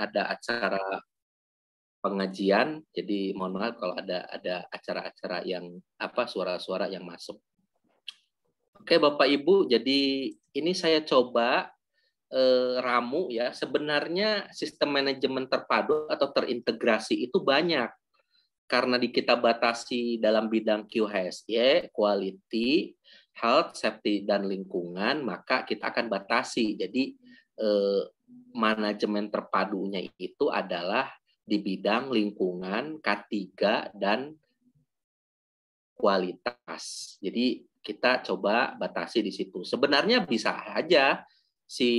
ada acara pengajian, jadi mohon maaf kalau ada acara-acara yang suara-suara yang masuk. Oke Bapak Ibu, jadi ini saya coba ramu ya. Sebenarnya sistem manajemen terpadu atau terintegrasi itu banyak karena kita batasi dalam bidang QHSE, quality, health, safety dan lingkungan, maka kita akan batasi. Jadi manajemen terpadunya itu adalah di bidang lingkungan, K3 dan kualitas. Jadi kita coba batasi di situ. Sebenarnya bisa aja si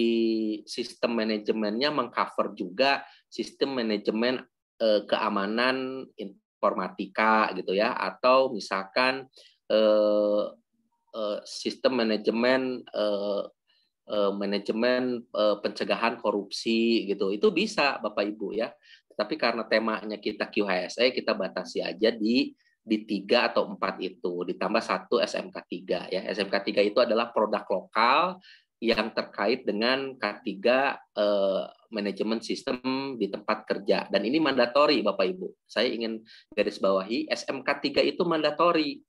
sistem manajemennya mengcover juga sistem manajemen keamanan informatika gitu ya, atau misalkan sistem manajemen pencegahan korupsi gitu. Itu bisa Bapak Ibu ya. Tapi karena temanya kita QHSE, kita batasi aja di 3 atau 4 itu, ditambah 1 SMK 3 ya. SMK 3 itu adalah produk lokal yang terkait dengan K3 manajemen sistem di tempat kerja, dan ini mandatori Bapak Ibu. Saya ingin garis bawahi, SMK 3 itu mandatori.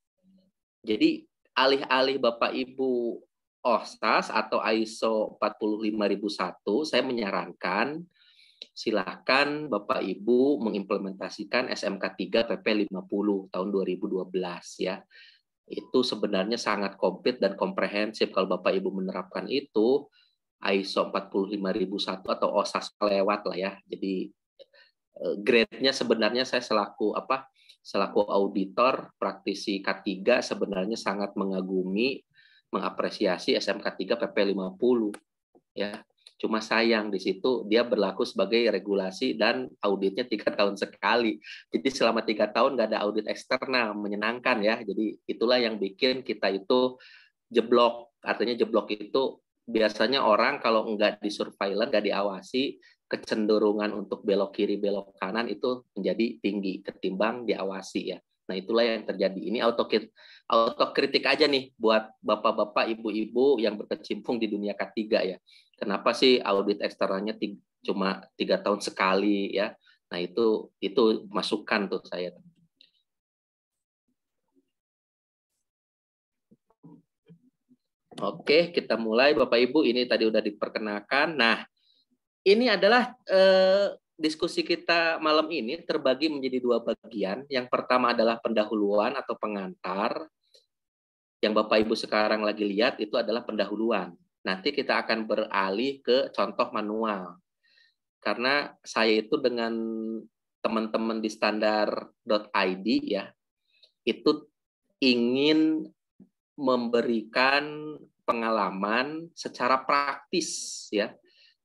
Jadi alih-alih Bapak Ibu OSAS atau ISO 45001, saya menyarankan silakan Bapak Ibu mengimplementasikan SMK 3 PP 50 tahun 2012 ya. Itu sebenarnya sangat komplit dan komprehensif. Kalau Bapak Ibu menerapkan itu, ISO 45001 atau OSAS lewat lah ya. Jadi grade-nya sebenarnya saya selaku auditor praktisi K3 sebenarnya sangat mengagumi, mengapresiasi SMK 3 PP 50 ya. Cuma sayang di situ dia berlaku sebagai regulasi dan auditnya 3 tahun sekali. Jadi selama 3 tahun nggak ada audit eksternal, menyenangkan ya. Jadi itulah yang bikin kita itu jeblok. Artinya jeblok itu biasanya orang kalau nggak di surveillance, nggak diawasi, kecenderungan untuk belok kiri, belok kanan itu menjadi tinggi ketimbang diawasi ya. Nah itulah yang terjadi. Ini autokritik aja nih buat bapak-bapak, ibu-ibu yang berkecimpung di dunia K3 ya. Kenapa sih audit eksternalnya cuma 3 tahun sekali ya? Nah itu masukan tuh saya. Oke, kita mulai Bapak Ibu. Ini tadi udah diperkenalkan. Nah, ini adalah diskusi kita malam ini terbagi menjadi 2 bagian. Yang pertama adalah pendahuluan atau pengantar. Yang Bapak Ibu sekarang lagi lihat itu adalah pendahuluan. Nanti kita akan beralih ke contoh manual. Karena saya itu dengan teman-teman di standar.id ya, itu ingin memberikan pengalaman secara praktis ya.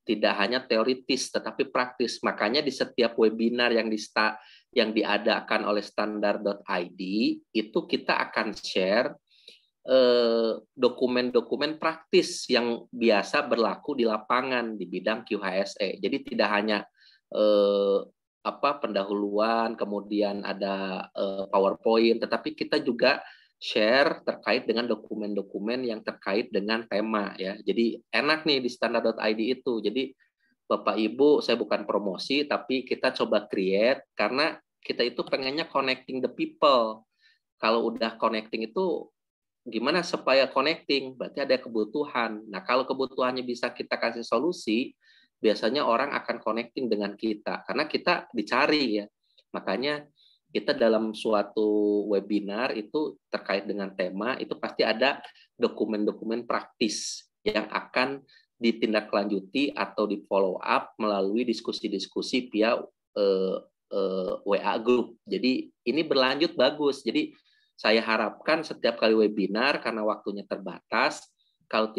Tidak hanya teoritis tetapi praktis. Makanya di setiap webinar yang diadakan oleh standar.id itu kita akan share dokumen-dokumen praktis yang biasa berlaku di lapangan di bidang QHSE. Jadi tidak hanya pendahuluan, kemudian ada PowerPoint, tetapi kita juga share terkait dengan dokumen-dokumen yang terkait dengan tema ya. Jadi enak nih di standar.id itu. Jadi Bapak Ibu, saya bukan promosi tapi kita coba create karena kita itu pengennya connecting the people. Kalau udah connecting itu gimana supaya connecting? Berarti ada kebutuhan. Nah, kalau kebutuhannya bisa kita kasih solusi, biasanya orang akan connecting dengan kita karena kita dicari ya. Makanya kita dalam suatu webinar itu terkait dengan tema itu pasti ada dokumen-dokumen praktis yang akan ditindaklanjuti atau di follow up melalui diskusi-diskusi via WA group. Jadi ini berlanjut bagus. Jadi saya harapkan setiap kali webinar karena waktunya terbatas, kalau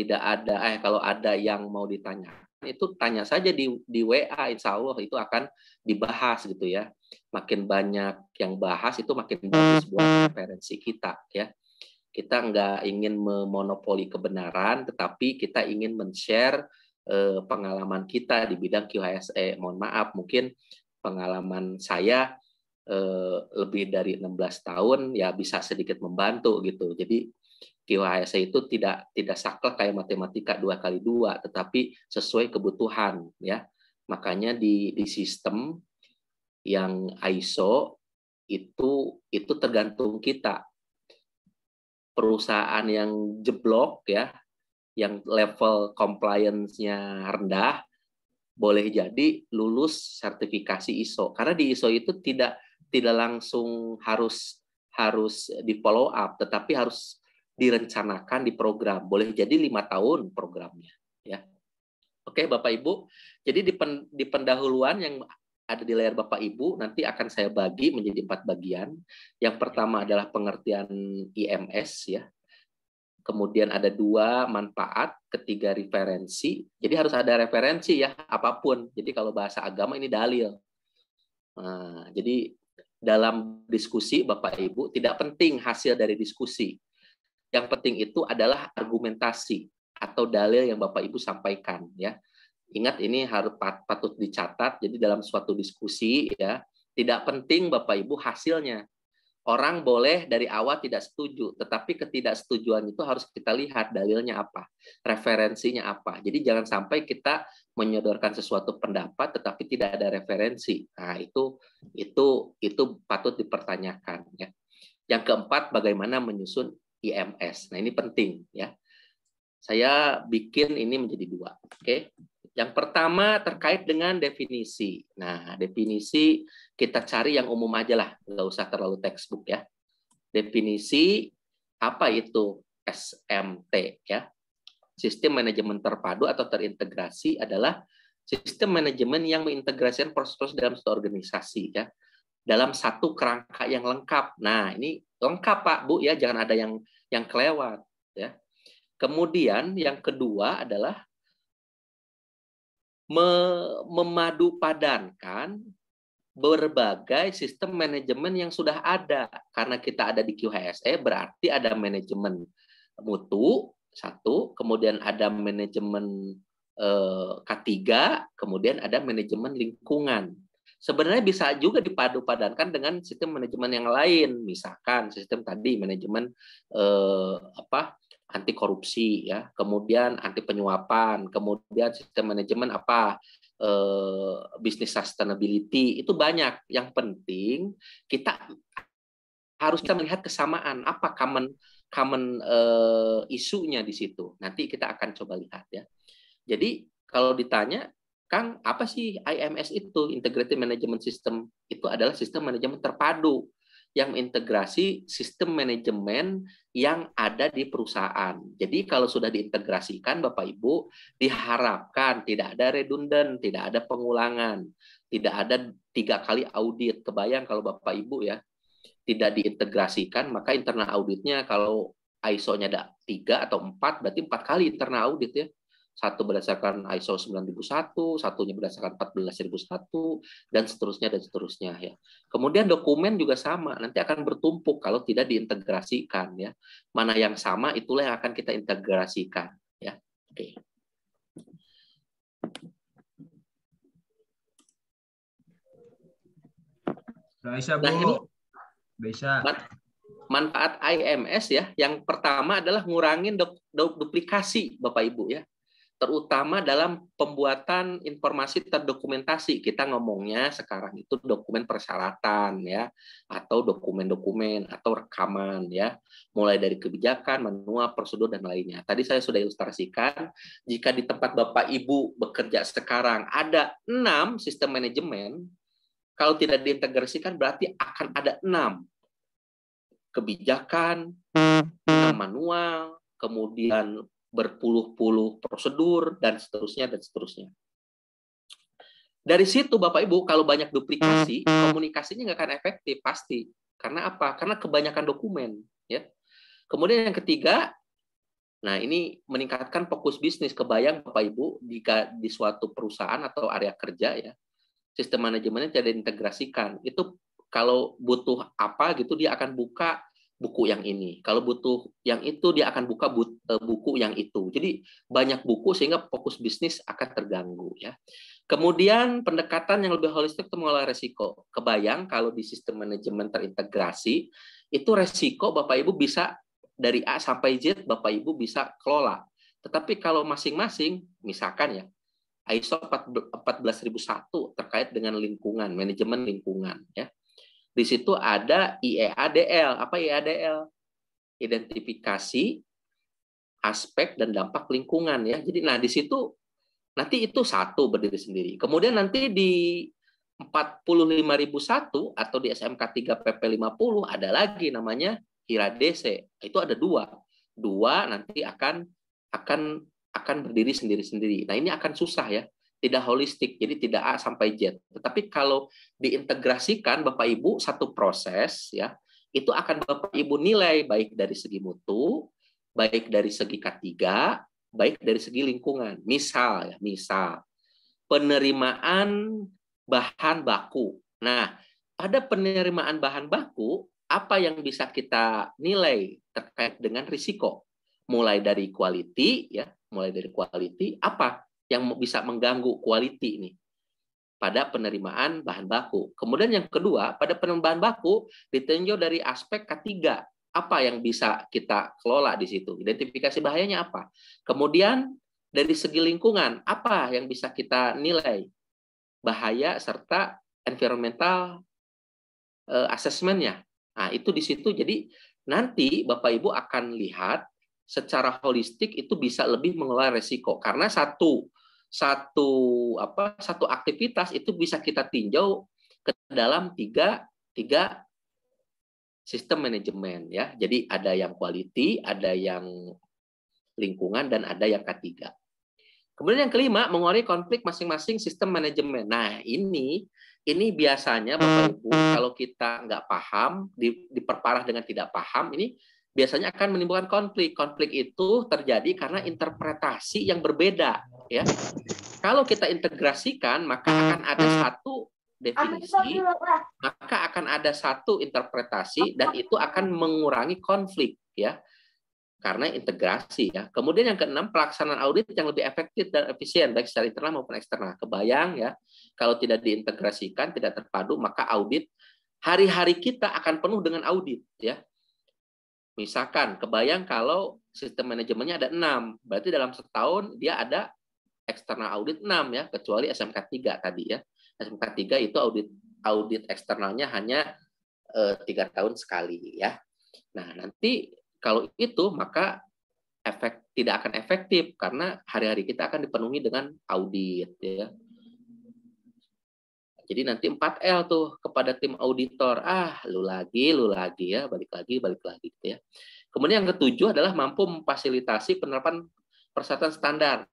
ada yang mau ditanyakan itu tanya saja di WA, insya Allah itu akan dibahas gitu ya. Makin banyak yang bahas itu makin bagus buat referensi kita ya. Kita nggak ingin memonopoli kebenaran, tetapi kita ingin men-share pengalaman kita di bidang QHSE. Mohon maaf, mungkin pengalaman saya lebih dari 16 tahun ya bisa sedikit membantu gitu. Jadi QHSE itu tidak saklek kayak matematika 2 kali 2, tetapi sesuai kebutuhan ya. Makanya di sistem yang ISO itu tergantung kita. Perusahaan yang jeblok ya, yang level compliance-nya rendah, boleh jadi lulus sertifikasi ISO. Karena di ISO itu tidak langsung harus di follow up, tetapi harus direncanakan di program. Boleh jadi 5 tahun programnya. Ya. Oke, Bapak Ibu. Jadi di pendahuluan yang ada di layar Bapak Ibu, nanti akan saya bagi menjadi 4 bagian. Yang pertama adalah pengertian IMS, ya. Kemudian ada 2 manfaat, ketiga referensi. Jadi harus ada referensi ya, apapun. Jadi kalau bahasa agama ini dalil. Nah, jadi dalam diskusi Bapak Ibu tidak penting hasil dari diskusi. Yang penting itu adalah argumentasi atau dalil yang Bapak Ibu sampaikan ya. Ingat ini harus patut dicatat. Jadi dalam suatu diskusi ya, tidak penting Bapak Ibu hasilnya. Orang boleh dari awal tidak setuju, tetapi ketidaksetujuan itu harus kita lihat dalilnya apa, referensinya apa. Jadi jangan sampai kita menyodorkan sesuatu pendapat tetapi tidak ada referensi. Nah, itu patut dipertanyakan ya. Yang keempat, bagaimana menyusun IMS. Nah, ini penting ya. Saya bikin ini menjadi 2. Oke. Yang pertama terkait dengan definisi. Nah, definisi kita cari yang umum aja lah, nggak usah terlalu textbook ya. Definisi apa itu SMT ya? Sistem manajemen terpadu atau terintegrasi adalah sistem manajemen yang mengintegrasikan proses-proses dalam suatu organisasi ya, dalam satu kerangka yang lengkap. Nah, ini lengkap Pak Bu ya, jangan ada yang kelewat ya. Kemudian yang kedua adalah memadupadankan berbagai sistem manajemen yang sudah ada. Karena kita ada di QHSE, berarti ada manajemen mutu, 1, kemudian ada manajemen K3, kemudian ada manajemen lingkungan. Sebenarnya bisa juga dipadu-padankan dengan sistem manajemen yang lain, misalkan sistem tadi manajemen anti korupsi ya, kemudian anti penyuapan, kemudian sistem manajemen bisnis sustainability, itu banyak. Yang penting kita harus melihat kesamaan, apa common isunya di situ. Nanti kita akan coba lihat ya. Jadi kalau ditanya, Kang, apa sih IMS itu? Integrated Management System. Itu adalah sistem manajemen terpadu yang mengintegrasi sistem manajemen yang ada di perusahaan. Jadi kalau sudah diintegrasikan, Bapak Ibu, diharapkan tidak ada redundant, tidak ada pengulangan, tidak ada 3 kali audit. Kebayang kalau Bapak Ibu ya, tidak diintegrasikan, maka internal auditnya kalau ISO-nya ada 3 atau 4, berarti 4 kali internal audit ya. 1 berdasarkan ISO 9001, satunya berdasarkan 14001, dan seterusnya ya. Kemudian dokumen juga sama, nanti akan bertumpuk kalau tidak diintegrasikan ya. Mana yang sama itulah yang akan kita integrasikan ya. Oke. Bisa, Bu. Nah, ini bisa. Manfaat IMS ya, yang pertama adalah ngurangin duplikasi Bapak Ibu ya, terutama dalam pembuatan informasi terdokumentasi. Kita ngomongnya sekarang itu dokumen persyaratan ya, atau dokumen-dokumen atau rekaman ya, mulai dari kebijakan, manual, prosedur dan lainnya. Tadi saya sudah ilustrasikan, jika di tempat Bapak Ibu bekerja sekarang ada 6 sistem manajemen, kalau tidak diintegrasikan berarti akan ada 6 kebijakan, 6 manual, kemudian berpuluh-puluh prosedur, dan seterusnya. Dari situ, Bapak Ibu, kalau banyak duplikasi, komunikasinya nggak akan efektif, pasti. Karena apa? Karena kebanyakan dokumen. Ya. Kemudian yang ketiga, nah ini meningkatkan fokus bisnis. Kebayang, Bapak Ibu, jika di suatu perusahaan atau area kerja, ya, sistem manajemennya tidak diintegrasikan. Itu kalau butuh apa gitu, dia akan buka buku yang ini. Kalau butuh yang itu, dia akan buka buku yang itu. Jadi banyak buku sehingga fokus bisnis akan terganggu ya. Kemudian pendekatan yang lebih holistik untuk mengelola resiko. Kebayang kalau di sistem manajemen terintegrasi, itu resiko Bapak Ibu bisa dari A sampai Z Bapak Ibu bisa kelola. Tetapi kalau masing-masing, misalkan ya, ISO 14001 terkait dengan lingkungan, manajemen lingkungan ya. Di situ ada IEADL. Apa IEADL? Identifikasi aspek dan dampak lingkungan ya. Jadi di situ nanti itu satu berdiri sendiri. Kemudian nanti di 45001 atau di SMK 3 PP 50 ada lagi namanya IRADC. Itu ada dua. Dua nanti akan berdiri sendiri-sendiri. Nah, ini akan susah ya. Tidak holistik, jadi tidak A sampai Z. Tetapi kalau diintegrasikan Bapak Ibu satu proses ya, itu akan Bapak Ibu nilai baik dari segi mutu, baik dari segi K3, baik dari segi lingkungan. Misal penerimaan bahan baku. Nah, pada penerimaan bahan baku, apa yang bisa kita nilai terkait dengan risiko? Mulai dari quality ya, apa yang bisa mengganggu quality ini pada penerimaan bahan baku. Kemudian yang kedua, pada penerimaan bahan baku ditinjau dari aspek K3. Apa yang bisa kita kelola di situ? Identifikasi bahayanya apa? Kemudian dari segi lingkungan, apa yang bisa kita nilai? Bahaya serta environmental assessment-nya. Nah, itu di situ. Jadi nanti Bapak Ibu akan lihat secara holistik itu bisa lebih mengelola risiko karena satu aktivitas itu bisa kita tinjau ke dalam tiga sistem manajemen ya. Jadi ada yang quality, ada yang lingkungan, dan ada yang K3. Kemudian yang kelima, mengurangi konflik masing-masing sistem manajemen. Nah, ini biasanya Bapak Ibu kalau kita nggak paham, diperparah dengan tidak paham, ini biasanya akan menimbulkan konflik. Konflik itu terjadi karena interpretasi yang berbeda ya. Kalau kita integrasikan, maka akan ada satu definisi, maka akan ada satu interpretasi, dan itu akan mengurangi konflik ya. Karena integrasi ya. Kemudian yang keenam, pelaksanaan audit yang lebih efektif dan efisien baik secara internal maupun eksternal. Kebayang ya, kalau tidak diintegrasikan, tidak terpadu, maka audit hari-hari kita akan penuh dengan audit ya. Misalkan kebayang kalau sistem manajemennya ada 6, berarti dalam setahun dia ada eksternal audit 6 ya, kecuali SMK 3 tadi ya. SMK 3 itu audit eksternalnya hanya 3 tahun sekali ya. Nah, nanti kalau itu maka tidak akan efektif karena hari-hari kita akan dipenuhi dengan audit ya. Jadi nanti 4L tuh kepada tim auditor. Lu lagi ya, balik lagi gitu ya. Kemudian yang ketujuh adalah mampu memfasilitasi penerapan persyaratan standar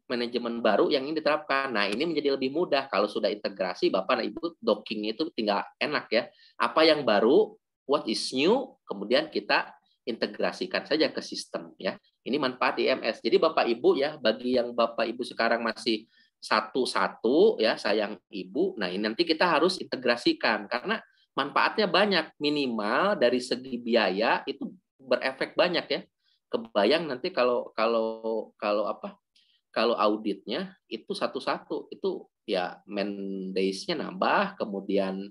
manajemen baru yang ini diterapkan. Nah, ini menjadi lebih mudah kalau sudah integrasi, Bapak dan Ibu docking itu tinggal enak ya. Apa yang baru, what is new, kemudian kita integrasikan saja ke sistem ya. Ini manfaat IMS. Jadi Bapak Ibu ya, bagi yang Bapak Ibu sekarang masih satu-satu ya, sayang Ibu. Nah, ini nanti kita harus integrasikan karena manfaatnya banyak, minimal dari segi biaya itu berefek banyak ya. Kebayang nanti kalau auditnya itu satu-satu itu ya man days-nya nambah, kemudian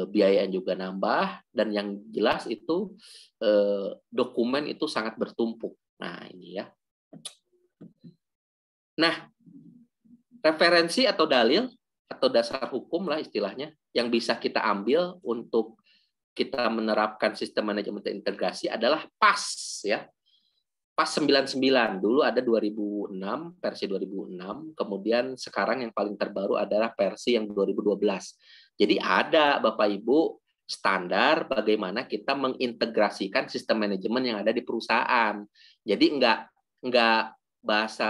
biaya juga nambah, dan yang jelas itu dokumen itu sangat bertumpuk. Nah, ini ya. Nah, referensi atau dalil atau dasar hukum lah istilahnya yang bisa kita ambil untuk kita menerapkan sistem manajemen integrasi adalah PAS ya. PAS 99, dulu ada 2006, versi 2006, kemudian sekarang yang paling terbaru adalah versi yang 2012. Jadi ada Bapak Ibu standar bagaimana kita mengintegrasikan sistem manajemen yang ada di perusahaan. Jadi enggak bahasa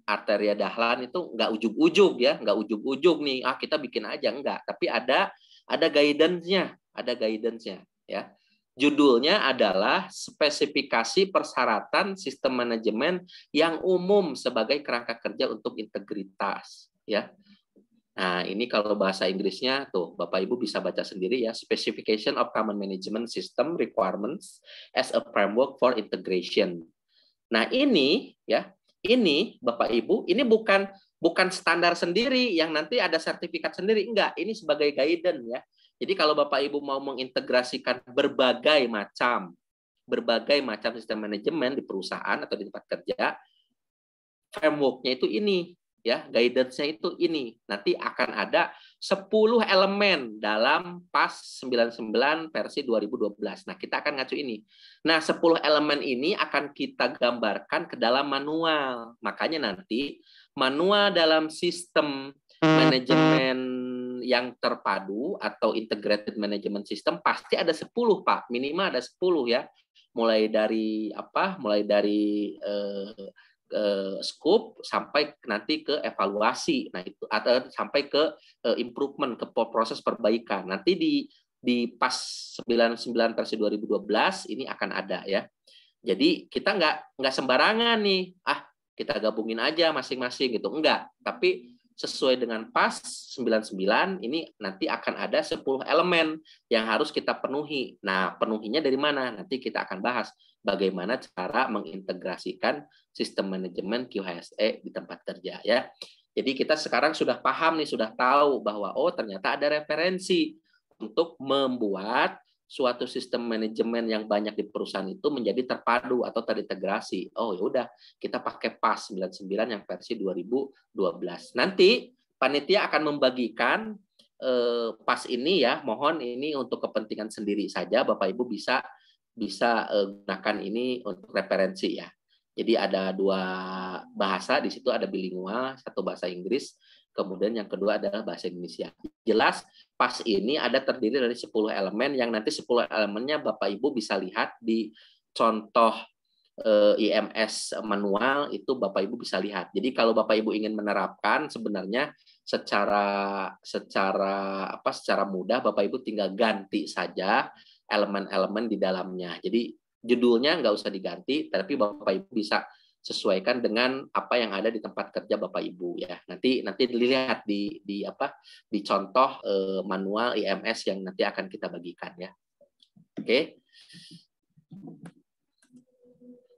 Arteria Dahlan itu enggak ujug-ujug ya, enggak ujug-ujug nih, kita bikin aja, enggak. Tapi ada guidance-nya, ya. Judulnya adalah spesifikasi persyaratan sistem manajemen yang umum sebagai kerangka kerja untuk integritas ya. Nah, ini kalau bahasa Inggrisnya tuh Bapak Ibu bisa baca sendiri ya, Specification of Common Management System Requirements as a Framework for Integration. Nah, ini ya, ini Bapak Ibu, ini bukan standar sendiri yang nanti ada sertifikat sendiri, enggak, ini sebagai guidance ya. Jadi kalau Bapak Ibu mau mengintegrasikan berbagai macam sistem manajemen di perusahaan atau di tempat kerja, framework-nya itu ini ya, guidance-nya itu ini. Nanti akan ada 10 elemen dalam PAS 99 versi 2012. Nah, kita akan ngacu ini. Nah, 10 elemen ini akan kita gambarkan ke dalam manual. Makanya nanti manual dalam sistem manajemen yang terpadu atau integrated management system pasti ada 10, Pak. Minimal ada 10 ya. Mulai dari apa? Mulai dari scope sampai nanti ke evaluasi. Nah, itu atau sampai ke improvement, ke proses perbaikan. Nanti di PAS 99 versi 2012 ini akan ada ya. Jadi kita nggak sembarangan nih, kita gabungin aja masing-masing gitu. Enggak, tapi sesuai dengan PAS 99 ini nanti akan ada 10 elemen yang harus kita penuhi. Nah, penuhinya dari mana? Nanti kita akan bahas bagaimana cara mengintegrasikan sistem manajemen QHSE di tempat kerja ya. Jadi kita sekarang sudah paham nih, sudah tahu bahwa ternyata ada referensi untuk membuat suatu sistem manajemen yang banyak di perusahaan itu menjadi terpadu atau terintegrasi. Oh ya udah, kita pakai PAS 99 yang versi 2012. Nanti panitia akan membagikan PAS ini ya, mohon ini untuk kepentingan sendiri saja, Bapak Ibu bisa gunakan ini untuk referensi ya. Jadi ada 2 bahasa di situ, ada bilingual, 1 bahasa Inggris, kemudian yang kedua adalah bahasa Indonesia. Jelas PAS ini ada terdiri dari 10 elemen yang nanti 10 elemennya Bapak Ibu bisa lihat di contoh IMS manual itu Bapak Ibu bisa lihat. Jadi kalau Bapak Ibu ingin menerapkan sebenarnya secara mudah Bapak Ibu tinggal ganti saja elemen-elemen di dalamnya. Jadi judulnya nggak usah diganti, tapi Bapak Ibu bisa sesuaikan dengan apa yang ada di tempat kerja Bapak Ibu ya. Nanti dilihat di contoh manual IMS yang nanti akan kita bagikan ya. Oke.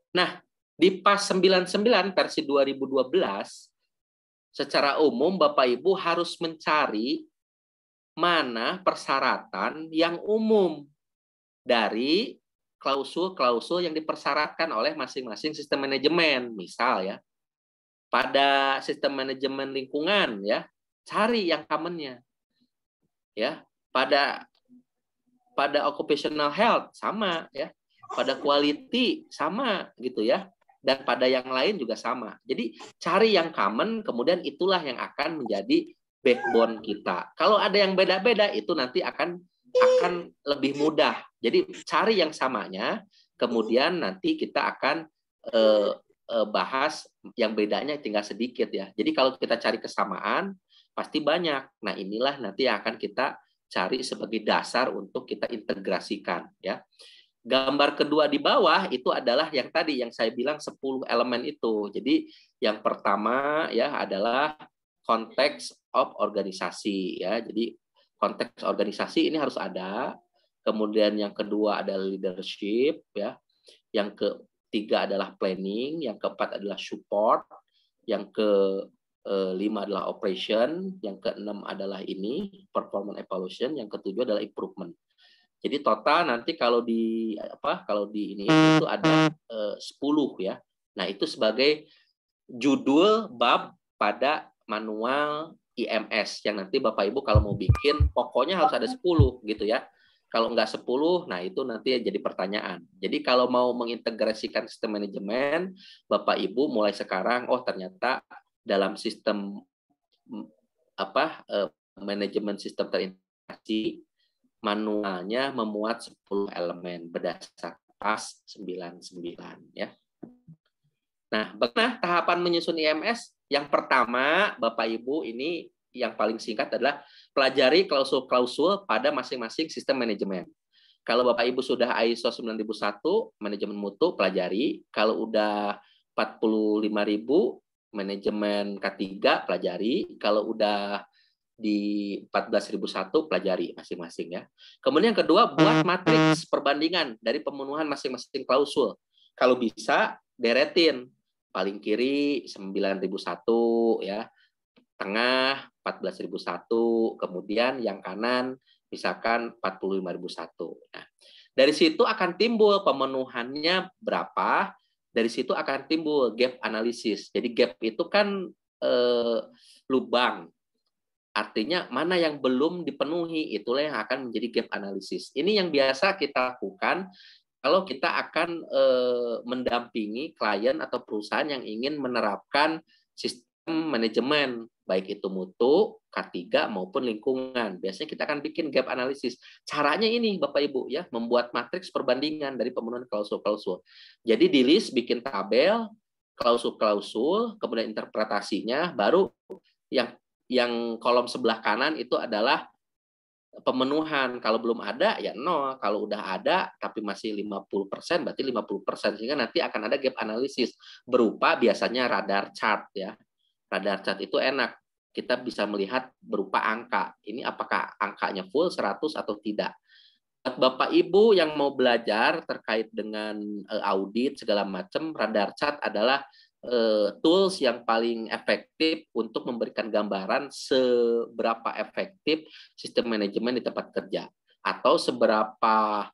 Nah, di PAS 99 versi 2012 secara umum Bapak Ibu harus mencari mana persyaratan yang umum dari klausul-klausul yang dipersyaratkan oleh masing-masing sistem manajemen. Misal ya, pada sistem manajemen lingkungan ya, cari yang common-nya. Ya, pada occupational health sama ya, pada quality sama gitu ya, dan pada yang lain juga sama. Jadi cari yang common, kemudian itulah yang akan menjadi backbone kita. Kalau ada yang beda-beda itu nanti akan lebih mudah. Jadi cari yang samanya, kemudian nanti kita akan bahas yang bedanya tinggal sedikit ya. Jadi kalau kita cari kesamaan pasti banyak. Nah, inilah nanti yang akan kita cari sebagai dasar untuk kita integrasikan ya. Gambar kedua di bawah itu adalah yang tadi yang saya bilang 10 elemen itu. Jadi yang pertama ya adalah konteks of organisasi ya. Jadi konteks organisasi ini harus ada. Kemudian yang kedua adalah leadership ya. Yang ketiga adalah planning, yang keempat adalah support, yang kelima adalah operation, yang keenam adalah ini performance evaluation, yang ketujuh adalah improvement. Jadi total nanti kalau di ini itu ada 10 ya. Nah, itu sebagai judul bab pada manual IMS yang nanti Bapak Ibu kalau mau bikin pokoknya harus ada 10 gitu ya. Kalau nggak 10, nah itu nanti jadi pertanyaan. Jadi kalau mau mengintegrasikan sistem manajemen, Bapak Ibu mulai sekarang, ternyata dalam sistem manajemen sistem terintegrasi, manualnya memuat 10 elemen berdasarkan PAS 99 ya. Nah, bagaimana tahapan menyusun IMS? Yang pertama, Bapak Ibu, ini yang paling singkat adalah pelajari klausul-klausul pada masing-masing sistem manajemen. Kalau Bapak Ibu sudah ISO 9001, manajemen mutu, pelajari. Kalau udah 45.000, manajemen K3, pelajari. Kalau udah di 14.001, pelajari masing-masing ya. Kemudian yang kedua, buat matriks perbandingan dari pemenuhan masing-masing klausul. Kalau bisa, deretin. Paling kiri 9.001 ya, tengah 14.001, kemudian yang kanan misalkan 45.001. Nah, dari situ akan timbul pemenuhannya berapa, dari situ akan timbul gap analisis. Jadi gap itu kan lubang. Artinya mana yang belum dipenuhi, itulah yang akan menjadi gap analysis. Ini yang biasa kita lakukan kalau kita akan mendampingi klien atau perusahaan yang ingin menerapkan sistem manajemen, baik itu mutu, K3 maupun lingkungan. Biasanya kita akan bikin gap analysis. Caranya ini Bapak Ibu ya, membuat matriks perbandingan dari pemenuhan klausul-klausul. Jadi di list bikin tabel klausul-klausul, kemudian interpretasinya, baru yang kolom sebelah kanan itu adalah pemenuhan. Kalau belum ada ya 0, kalau udah ada tapi masih 50% berarti 50%, sehingga nanti akan ada gap analisis berupa biasanya radar chart ya. Radar chart itu enak. Kita bisa melihat berupa angka. Ini apakah angkanya full 100 atau tidak. Bapak Ibu yang mau belajar terkait dengan audit segala macam, radar chart adalah tools yang paling efektif untuk memberikan gambaran seberapa efektif sistem manajemen di tempat kerja atau seberapa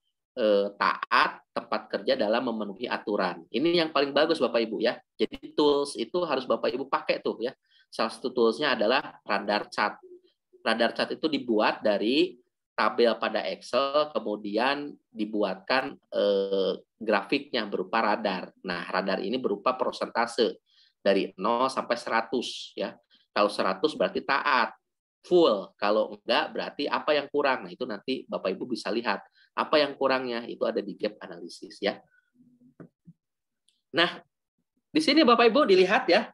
taat tempat kerja dalam memenuhi aturan. Ini yang paling bagus Bapak Ibu ya. Jadi tools itu harus Bapak Ibu pakai tuh ya. Salah satu toolsnya adalah radar chart. Radar chart itu dibuat dari tabel pada Excel, kemudian dibuatkan grafiknya berupa radar. Nah, radar ini berupa persentase dari 0 sampai 100 ya. Kalau 100 berarti taat, full. Kalau enggak berarti apa yang kurang. Nah, itu nanti Bapak Ibu bisa lihat apa yang kurangnya, itu ada di gap analisis ya. Nah, di sini Bapak Ibu dilihat ya,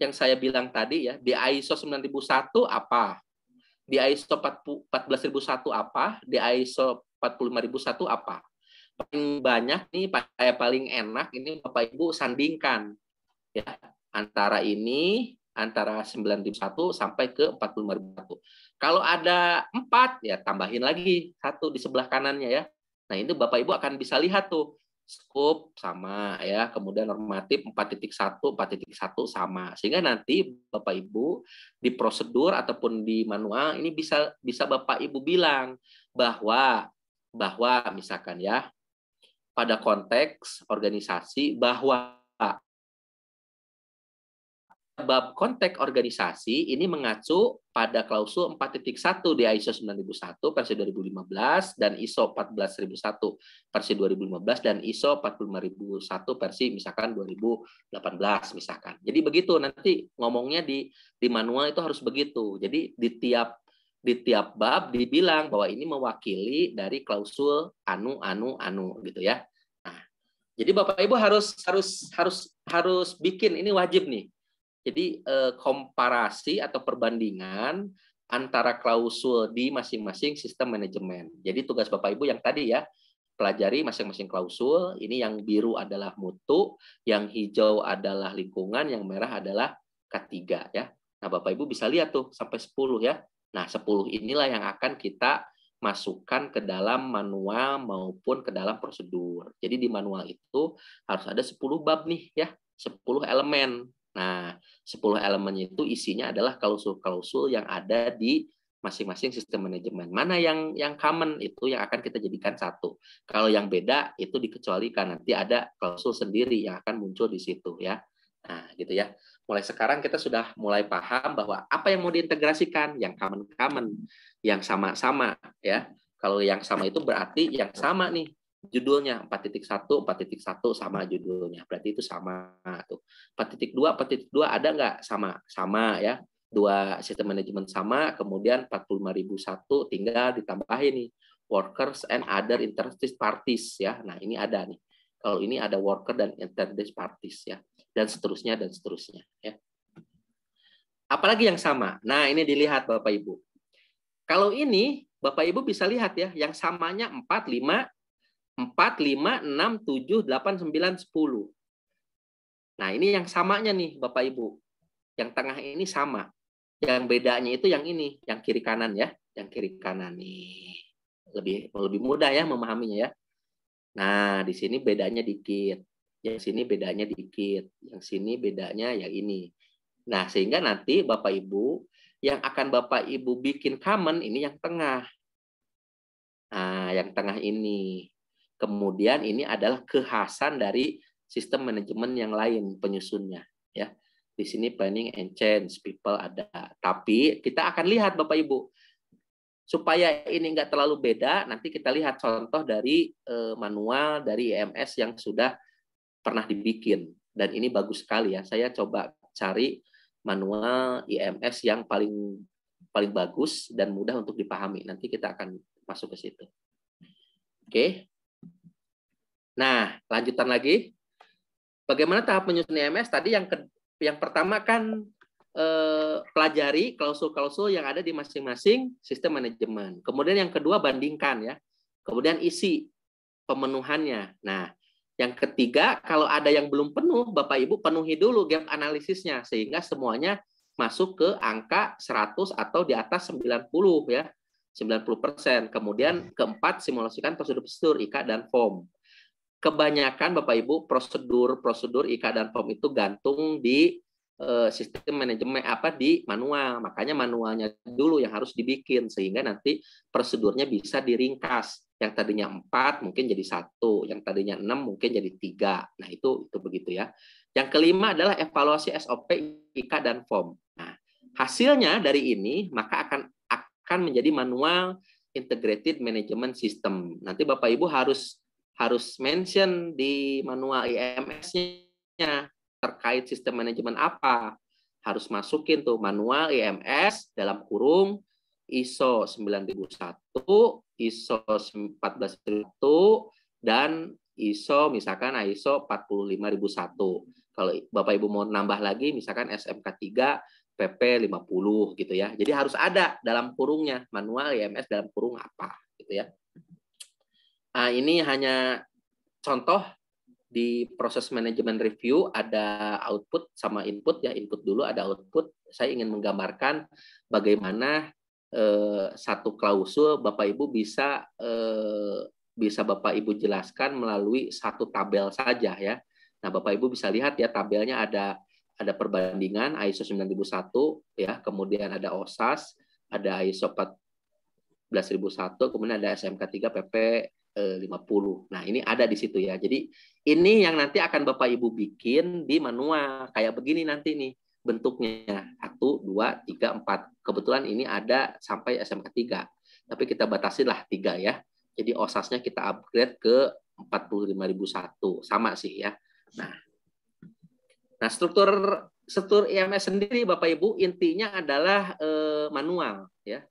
yang saya bilang tadi ya, di ISO 9001 apa? Di ISO 14001 apa? Di ISO 45001 apa? Paling banyak nih, paling enak ini Bapak Ibu sandingkan ya, antara 91 sampai ke 45001. Kalau ada 4 ya tambahin lagi 1 di sebelah kanannya ya. Nah, ini Bapak Ibu akan bisa lihat tuh, scope sama ya, kemudian normatif 4.1, 4.1 sama. Sehingga nanti Bapak Ibu di prosedur ataupun di manual ini bisa Bapak Ibu bilang bahwa misalkan ya, pada konteks organisasi, bahwa bab konteks organisasi ini mengacu pada klausul 4.1 di ISO 9001 versi 2015 dan ISO 14001 versi 2015 dan ISO 45001 versi misalkan 2018 misalkan. Jadi begitu nanti ngomongnya di manual itu harus begitu. Jadi di tiap bab dibilang bahwa ini mewakili dari klausul anu gitu ya. Nah, jadi Bapak Ibu harus bikin, ini wajib nih. Jadi komparasi atau perbandingan antara klausul di masing-masing sistem manajemen. Jadi tugas Bapak Ibu yang tadi ya, pelajari masing-masing klausul. Ini yang biru adalah mutu, yang hijau adalah lingkungan, yang merah adalah K3 ya. Nah, Bapak Ibu bisa lihat tuh sampai 10 ya. Nah, 10 inilah yang akan kita masukkan ke dalam manual maupun ke dalam prosedur. Jadi di manual itu harus ada 10 bab nih ya, 10 elemen. Nah, 10 elemennya itu isinya adalah klausul-klausul yang ada di masing-masing sistem manajemen. Mana yang common itu yang akan kita jadikan satu. Kalau yang beda itu dikecualikan, nanti ada klausul sendiri yang akan muncul di situ ya. Nah, gitu ya. Mulai sekarang kita sudah mulai paham bahwa apa yang mau diintegrasikan, yang common-common, yang sama-sama ya. Kalau yang sama itu berarti yang sama nih judulnya 4.1 sama judulnya, berarti itu sama tuh. 4.2 ada nggak? Sama ya, 2 sistem manajemen sama, kemudian 45001 tinggal ditambahin nih workers and other interested parties ya. Nah, ini ada nih, kalau ini ada worker dan interested parties ya, dan seterusnya ya. Apalagi yang sama? Nah, ini dilihat Bapak Ibu. Kalau ini Bapak Ibu bisa lihat ya, yang samanya 4, 5, 6, 7, 8, 9, 10. Nah, ini yang samanya nih Bapak Ibu. Yang tengah ini sama. Yang bedanya itu yang ini, yang kiri kanan ya. Yang kiri kanan nih. Lebih mudah ya memahaminya ya. Nah, di sini bedanya dikit. Yang sini bedanya dikit. Yang sini bedanya yang ini. Nah, sehingga nanti Bapak Ibu, yang akan Bapak Ibu bikin common ini yang tengah. Nah, yang tengah ini. Kemudian ini adalah kekhasan dari sistem manajemen yang lain penyusunnya ya. Di sini planning and change, people ada. Tapi kita akan lihat Bapak Ibu, supaya ini nggak terlalu beda, nanti kita lihat contoh dari manual dari IMS yang sudah pernah dibikin. Dan ini bagus sekali ya. Saya coba cari manual IMS yang paling bagus dan mudah untuk dipahami. Nanti kita akan masuk ke situ. Oke. Nah, lanjutan lagi. Bagaimana tahap menyusun IMS? Tadi yang pertama kan pelajari klausul-klausul yang ada di masing-masing sistem manajemen. Kemudian yang kedua bandingkan ya. Kemudian isi pemenuhannya. Nah, yang ketiga kalau ada yang belum penuh, Bapak Ibu penuhi dulu gap analisisnya sehingga semuanya masuk ke angka 100 atau di atas 90 ya. 90%. Kemudian keempat simulasikan prosedur-prosedur IKA dan FOM. Kebanyakan Bapak Ibu prosedur IKA dan FOM itu gantung di sistem manajemen di manual. Makanya manualnya dulu yang harus dibikin sehingga nanti prosedurnya bisa diringkas. Yang tadinya 4 mungkin jadi 1, yang tadinya 6 mungkin jadi 3. Nah, itu begitu ya. Yang kelima adalah evaluasi SOP IKA dan FOM. Nah, hasilnya dari ini maka akan menjadi manual integrated management system. Nanti Bapak Ibu harus mention di manual IMS-nya terkait sistem manajemen apa. Harus masukin tuh manual IMS dalam kurung ISO 9001, ISO 14001, dan ISO misalkan ISO 45001. Kalau Bapak Ibu mau nambah lagi misalkan SMK 3 PP 50 gitu ya. Jadi harus ada dalam kurungnya manual IMS dalam kurung apa gitu ya. Nah, ini hanya contoh di proses manajemen review ada output sama input ya. Input dulu ada output. Saya ingin menggambarkan bagaimana satu klausul Bapak Ibu bisa Bapak Ibu jelaskan melalui satu tabel saja ya. Nah, Bapak Ibu bisa lihat ya tabelnya ada perbandingan ISO 9001 ya, kemudian ada OSAS, ada ISO 14001, kemudian ada SMK 3 PP 50. Nah, ini ada di situ ya. Jadi ini yang nanti akan Bapak Ibu bikin di manual kayak begini nanti nih bentuknya 1, 2, 3, 4. Kebetulan ini ada sampai SMK 3. Tapi kita batasinlah 3 ya. Jadi OSAS-nya kita upgrade ke 45001. Sama sih ya. Nah, struktur IMS sendiri Bapak Ibu intinya adalah manual ya.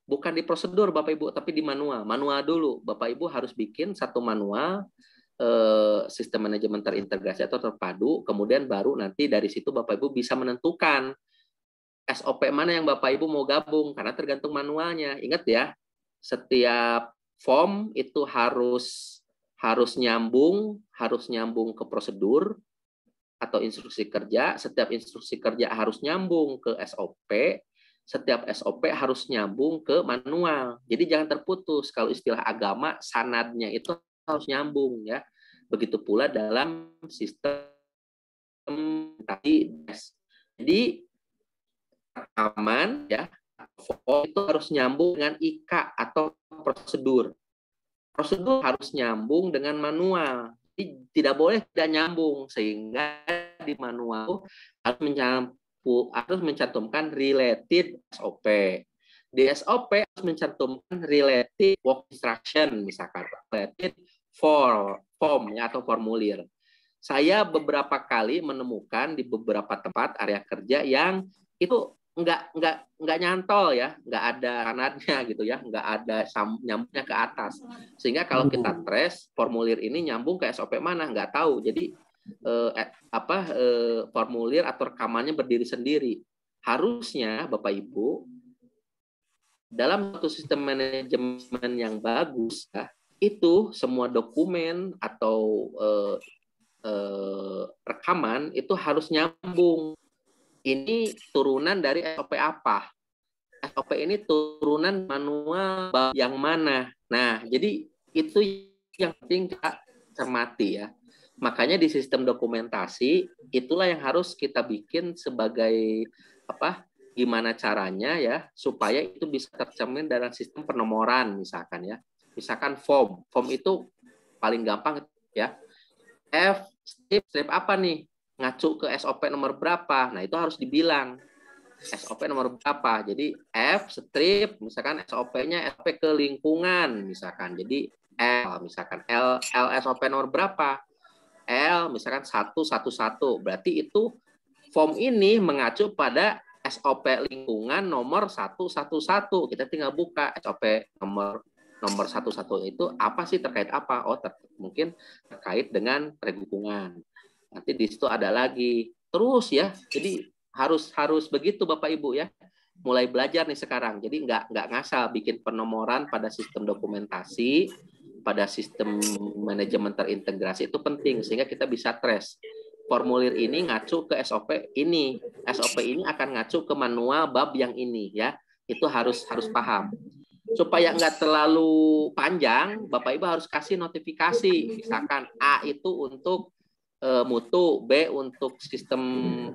Bukan di prosedur Bapak Ibu, tapi di manual. Manual dulu. Bapak Ibu harus bikin satu manual sistem manajemen terintegrasi atau terpadu, kemudian baru nanti dari situ Bapak Ibu bisa menentukan SOP mana yang Bapak Ibu mau gabung, karena tergantung manualnya. Ingat ya, setiap form itu harus nyambung ke prosedur atau instruksi kerja, setiap instruksi kerja harus nyambung ke SOP, setiap SOP harus nyambung ke manual. Jadi jangan terputus. Kalau istilah agama, sanadnya itu harus nyambung ya. Begitu pula dalam sistem tadi. Jadi rekaman ya, itu harus nyambung dengan IKA atau prosedur. Prosedur harus nyambung dengan manual. Jadi tidak boleh tidak nyambung, sehingga di manual harus mencantumkan related SOP. Di SOP harus mencantumkan related work instruction, misalkan related form ya, atau formulir. Saya beberapa kali menemukan di beberapa tempat area kerja yang itu nggak nyantol ya, nggak ada kanadnya gitu ya, nggak ada nyambungnya ke atas. Sehingga kalau kita trace formulir ini nyambung ke SOP mana nggak tahu. Jadi formulir atau rekamannya berdiri sendiri. Harusnya Bapak Ibu dalam satu sistem manajemen yang bagus ya, itu semua dokumen atau rekaman itu harus nyambung. Ini turunan dari SOP apa? SOP ini turunan manual yang mana? Nah, jadi itu yang penting kita cermati ya. Makanya di sistem dokumentasi itulah yang harus kita bikin sebagai gimana caranya ya supaya itu bisa tercermin dalam sistem penomoran misalkan ya. Misalkan form itu paling gampang ya. F strip apa nih? ngacu ke SOP nomor berapa. Nah, itu harus dibilang. SOP nomor berapa. Jadi F strip misalkan SOP-nya SOP ke lingkungan misalkan. Jadi L misalkan L SOP nomor berapa? L misalkan 111. Berarti itu form ini mengacu pada SOP lingkungan nomor 111. Kita tinggal buka SOP nomor 11 itu apa sih, terkait apa? Oh, mungkin terkait dengan lingkungan. Nanti di situ ada lagi. Terus ya. Jadi harus begitu Bapak Ibu ya. Mulai belajar nih sekarang. Jadi nggak ngasal bikin penomoran pada sistem dokumentasi, pada sistem manajemen terintegrasi itu penting sehingga kita bisa trace. Formulir ini ngacu ke SOP ini. SOP ini akan ngacu ke manual bab yang ini ya. Itu harus paham. Supaya nggak terlalu panjang, Bapak Ibu harus kasih notifikasi. Misalkan A itu untuk mutu, B untuk sistem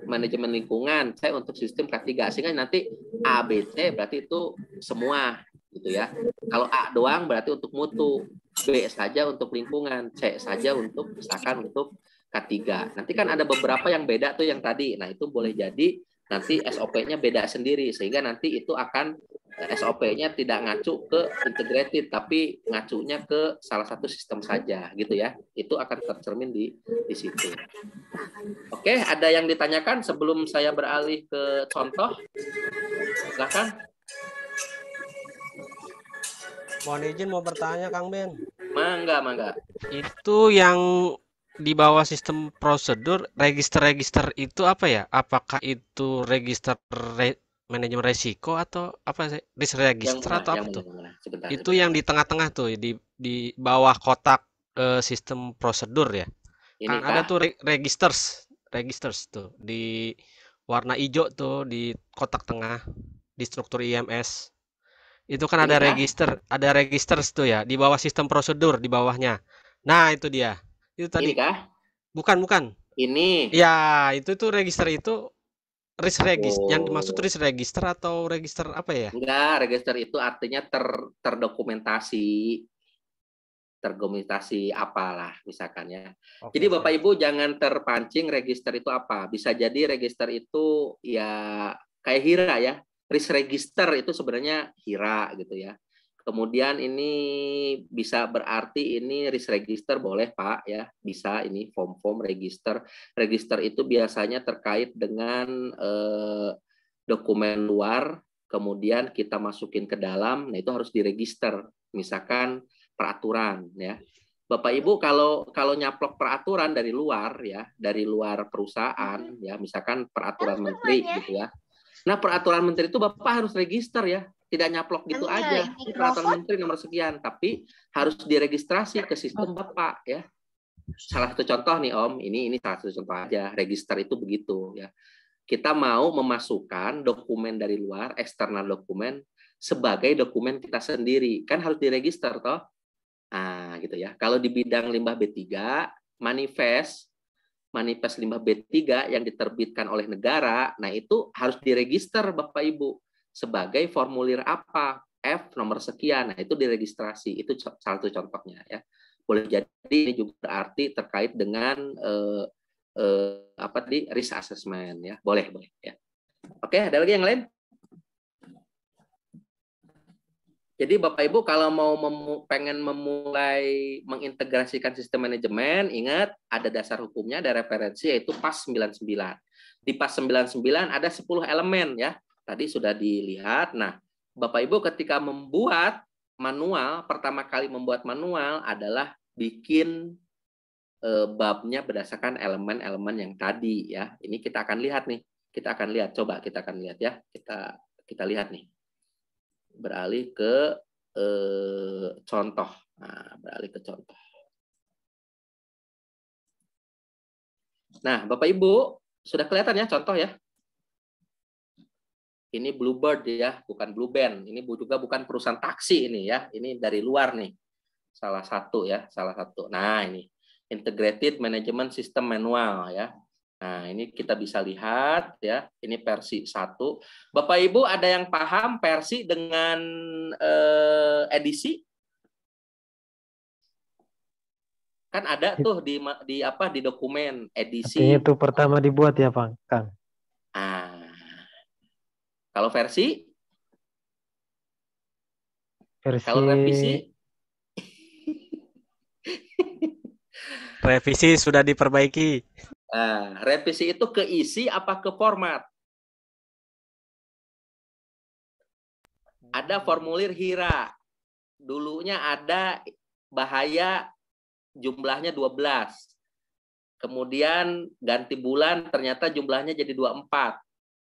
manajemen lingkungan, C untuk sistem K3. Sehingga nanti A, B, C berarti itu semua gitu ya. Kalau A doang berarti untuk mutu, B saja untuk lingkungan, C saja untuk misalkan untuk K3. Nanti kan ada beberapa yang beda tuh yang tadi. Nah, itu boleh jadi nanti SOP-nya beda sendiri sehingga nanti itu akan SOP-nya tidak ngacu ke integrated tapi ngacunya ke salah satu sistem saja gitu ya. Itu akan tercermin di situ. Oke, ada yang ditanyakan sebelum saya beralih ke contoh? Silakan. Mohon izin mau bertanya Kang Ben. Mangga. Itu yang di bawah sistem prosedur register itu apa ya? Apakah itu register manajemen resiko atau apa sih? Risk register atau apa tuh? Itu yang di tengah-tengah tuh di bawah kotak sistem prosedur ya. Kan ada tuh registers tuh di warna hijau tuh di kotak tengah di struktur IMS. Itu kan ada registers tuh ya di bawah sistem prosedur di bawahnya. Nah, itu dia. Itu tadi. Ini kah? Bukan. Ini. Ya, itu tuh register itu risk register. Yang dimaksud risk register atau register apa ya? Enggak, register itu artinya terdokumentasi apalah misalkan ya. Jadi Bapak Ibu jangan terpancing register itu apa. Bisa jadi register itu ya kayak HIRA ya. Risk register itu sebenarnya HIRA gitu ya. Kemudian ini bisa berarti ini risk register boleh Pak ya. Bisa ini form register. Register itu biasanya terkait dengan dokumen luar, kemudian kita masukin ke dalam, nah itu harus diregister. Misalkan peraturan ya. Bapak Ibu kalau nyaplok peraturan dari luar ya, dari luar perusahaan ya, misalkan peraturan menteri gitu ya. Nah, peraturan menteri itu Bapak harus register ya. Tidak nyaplok gitu aja. Ini peraturan menteri nomor sekian, tapi harus diregistrasi ke sistem Bapak ya. Salah satu contoh nih Om, ini salah satu contoh aja. Register itu begitu ya. Kita mau memasukkan dokumen dari luar, eksternal dokumen sebagai dokumen kita sendiri. Kan harus diregister toh. Nah, gitu ya. Kalau di bidang limbah B3, manifest limbah B3 yang diterbitkan oleh negara, nah itu harus diregister Bapak Ibu sebagai formulir apa? F nomor sekian. Nah, itu diregistrasi. Itu salah satu contohnya ya. Boleh jadi ini juga berarti terkait dengan apa tadi risk assessment ya. Boleh ya. Oke, ada lagi yang lain? Jadi Bapak Ibu kalau mau pengen memulai mengintegrasikan sistem manajemen, ingat ada dasar hukumnya, ada referensi yaitu PAS 99. Di PAS 99 ada 10 elemen ya. Tadi sudah dilihat. Nah, Bapak Ibu ketika membuat manual, pertama kali membuat manual adalah bikin babnya berdasarkan elemen-elemen yang tadi ya. Ini kita akan lihat nih. Kita akan lihat, coba kita akan lihat ya. Kita lihat nih. Beralih ke contoh. Nah, beralih ke contoh. Nah, Bapak Ibu, sudah kelihatan ya contoh ya? Ini Bluebird ya, bukan Blue Band. Ini juga bukan perusahaan taksi ini ya. Ini dari luar nih. Salah satu ya, salah satu. Nah, ini Integrated Management System Manual ya. Nah, ini kita bisa lihat ya, ini versi 1. Bapak Ibu ada yang paham versi dengan edisi? Kan ada tuh di apa di dokumen edisi. Artinya itu pertama dibuat ya, Bang, Kang. Ah, kalau versi, kalau revisi, Revisi sudah diperbaiki. revisi itu ke isi apa ke format? Ada formulir HIRA. Dulunya ada bahaya jumlahnya 12. Kemudian ganti bulan ternyata jumlahnya jadi 24.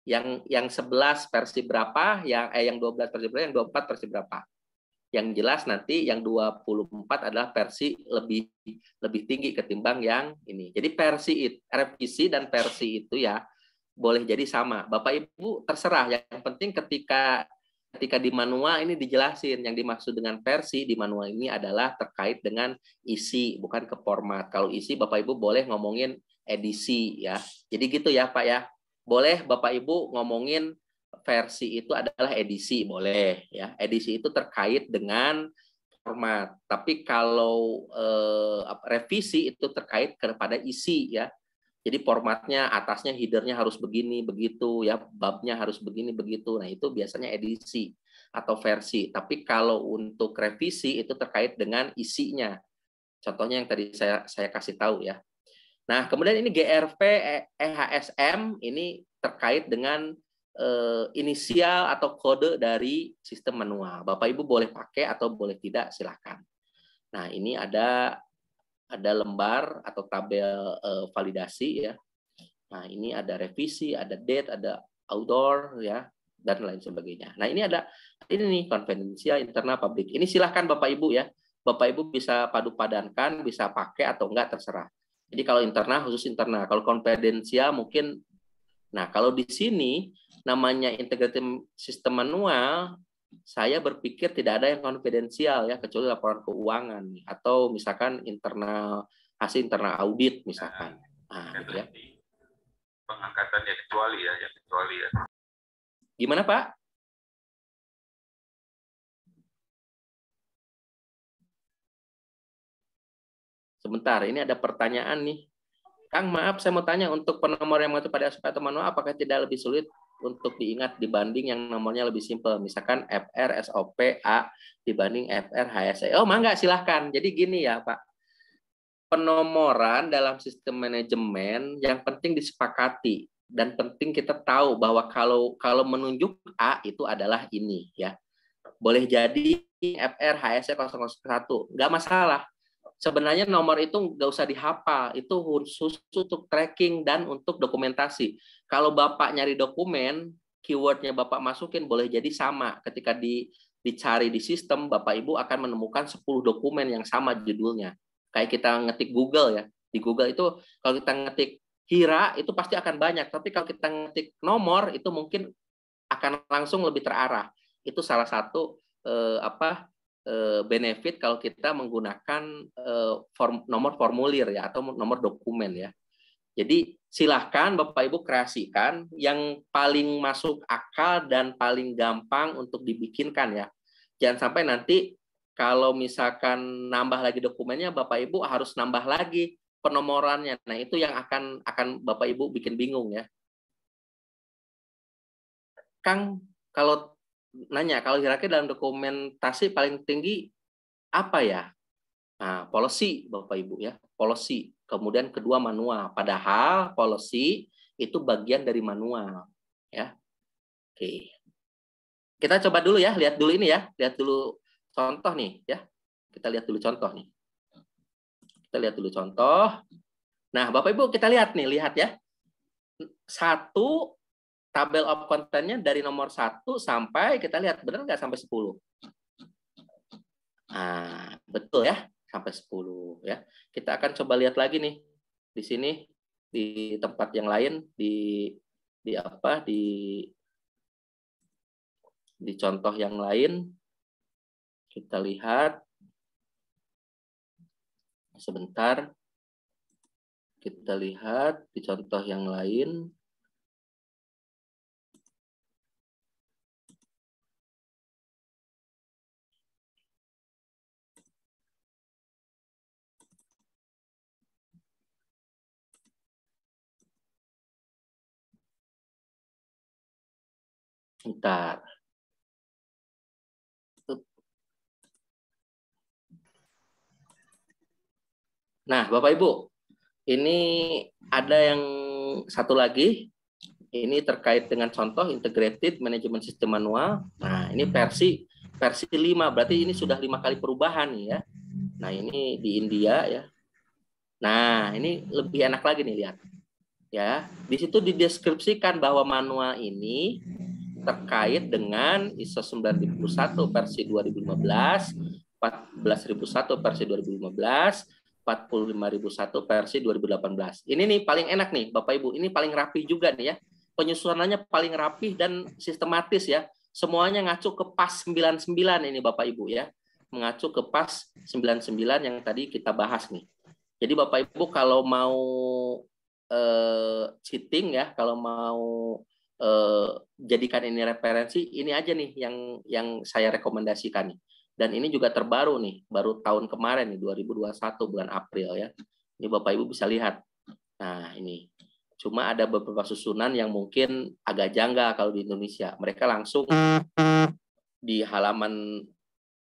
Yang 11 versi berapa? Yang 12 versi berapa? Yang 24 versi berapa? Yang jelas nanti yang 24 adalah versi lebih tinggi ketimbang yang ini. Jadi revisi dan versi itu ya boleh jadi sama. Bapak Ibu terserah. Yang penting ketika di manual ini dijelasin yang dimaksud dengan versi di manual ini adalah terkait dengan isi, bukan ke format. Kalau isi Bapak Ibu boleh ngomongin edisi ya. Jadi gitu ya Pak ya. Boleh Bapak Ibu ngomongin versi itu adalah edisi, boleh ya. Edisi itu terkait dengan format. Tapi kalau revisi itu terkait kepada isi ya. Jadi formatnya atasnya headernya harus begini begitu ya, babnya harus begini begitu. Nah itu biasanya edisi atau versi. Tapi kalau untuk revisi itu terkait dengan isinya. Contohnya yang tadi saya kasih tahu ya. Nah kemudian ini GRV EHSM ini terkait dengan inisial atau kode dari sistem manual. Bapak Ibu boleh pakai atau boleh tidak silahkan. Nah ini ada lembar atau tabel validasi ya. Nah, ini ada revisi, ada date, ada outdoor ya dan lain sebagainya. Nah, ini nih konfidensial internal publik. Ini silahkan Bapak Ibu ya. Bapak Ibu bisa padu-padankan, bisa pakai atau enggak terserah. Jadi kalau internal khusus internal, kalau konfidensial mungkin kalau di sini namanya integrated sistem manual saya berpikir tidak ada yang konfidensial ya kecuali laporan keuangan atau misalkan hasil internal audit misalkan. Gitu ya. Pengangkatan yang kecuali ya. Gimana Pak? Sebentar, ini ada pertanyaan nih. Kang, maaf saya mau tanya untuk penomor yang mengacu pada SOP atau manual apakah tidak lebih sulit untuk diingat dibanding yang nomornya lebih simpel, misalkan FR, SOP, A dibanding FR, HSE. Oh, mangga silahkan. Jadi gini ya Pak, penomoran dalam sistem manajemen yang penting disepakati dan penting kita tahu bahwa kalau menunjuk A itu adalah ini ya. Boleh jadi FR, HSE 001, nggak masalah. Sebenarnya nomor itu nggak usah dihafal, itu khusus untuk tracking dan untuk dokumentasi. Kalau Bapak nyari dokumen, keywordnya Bapak masukin boleh jadi sama. Ketika dicari di sistem, Bapak Ibu akan menemukan 10 dokumen yang sama judulnya. Kayak kita ngetik Google ya. Di Google itu kalau kita ngetik Hira itu pasti akan banyak, tapi kalau kita ngetik nomor itu mungkin akan langsung lebih terarah. Itu salah satu benefit kalau kita menggunakan nomor formulir ya atau nomor dokumen ya. Jadi silahkan Bapak Ibu kreasikan yang paling masuk akal dan paling gampang untuk dibikinkan ya. Jangan sampai nanti kalau misalkan nambah lagi dokumennya Bapak Ibu harus nambah lagi penomorannya. Nah, itu yang akan Bapak Ibu bikin bingung ya. Kang, kalau hierarki dalam dokumentasi paling tinggi apa ya? Nah, policy Bapak Ibu ya, policy. Kemudian kedua manual. Padahal policy itu bagian dari manual ya. Oke. Kita coba dulu ya, lihat dulu ini ya, lihat dulu contoh nih ya. Kita lihat dulu contoh nih. Kita lihat dulu contoh. Nah, Bapak Ibu kita lihat ya. Satu tabel of content-nya dari nomor 1 sampai kita lihat benar nggak sampai 10. Nah, betul ya, sampai 10 ya. Kita akan coba lihat lagi nih di sini di tempat yang lain di contoh yang lain. Kita lihat sebentar. Kita lihat di contoh yang lain. Bentar. Nah, Bapak Ibu, ini ada yang satu lagi. Ini terkait dengan contoh Integrated Management System Manual. Nah, ini versi 5, berarti ini sudah 5 kali perubahan nih ya. Nah, ini di India ya. Nah, ini lebih enak lagi nih, lihat. Ya, di situ dideskripsikan bahwa manual ini terkait dengan ISO 9001 versi 2015, 14001 versi 2015, 45001 versi 2018. Ini nih paling enak nih, Bapak Ibu. Ini paling rapi juga nih ya. Penyusunannya paling rapih dan sistematis ya. Semuanya ngacu ke PAS 99 ini Bapak Ibu ya. Mengacu ke PAS 99 yang tadi kita bahas nih. Jadi Bapak Ibu kalau mau cheating ya, kalau mau jadikan ini referensi, ini aja nih yang saya rekomendasikan nih. Dan ini juga terbaru nih, baru tahun kemarin nih 2021 bulan April ya. Ini Bapak Ibu bisa lihat. Nah, ini. Cuma ada beberapa susunan yang mungkin agak janggal kalau di Indonesia. Mereka langsung di halaman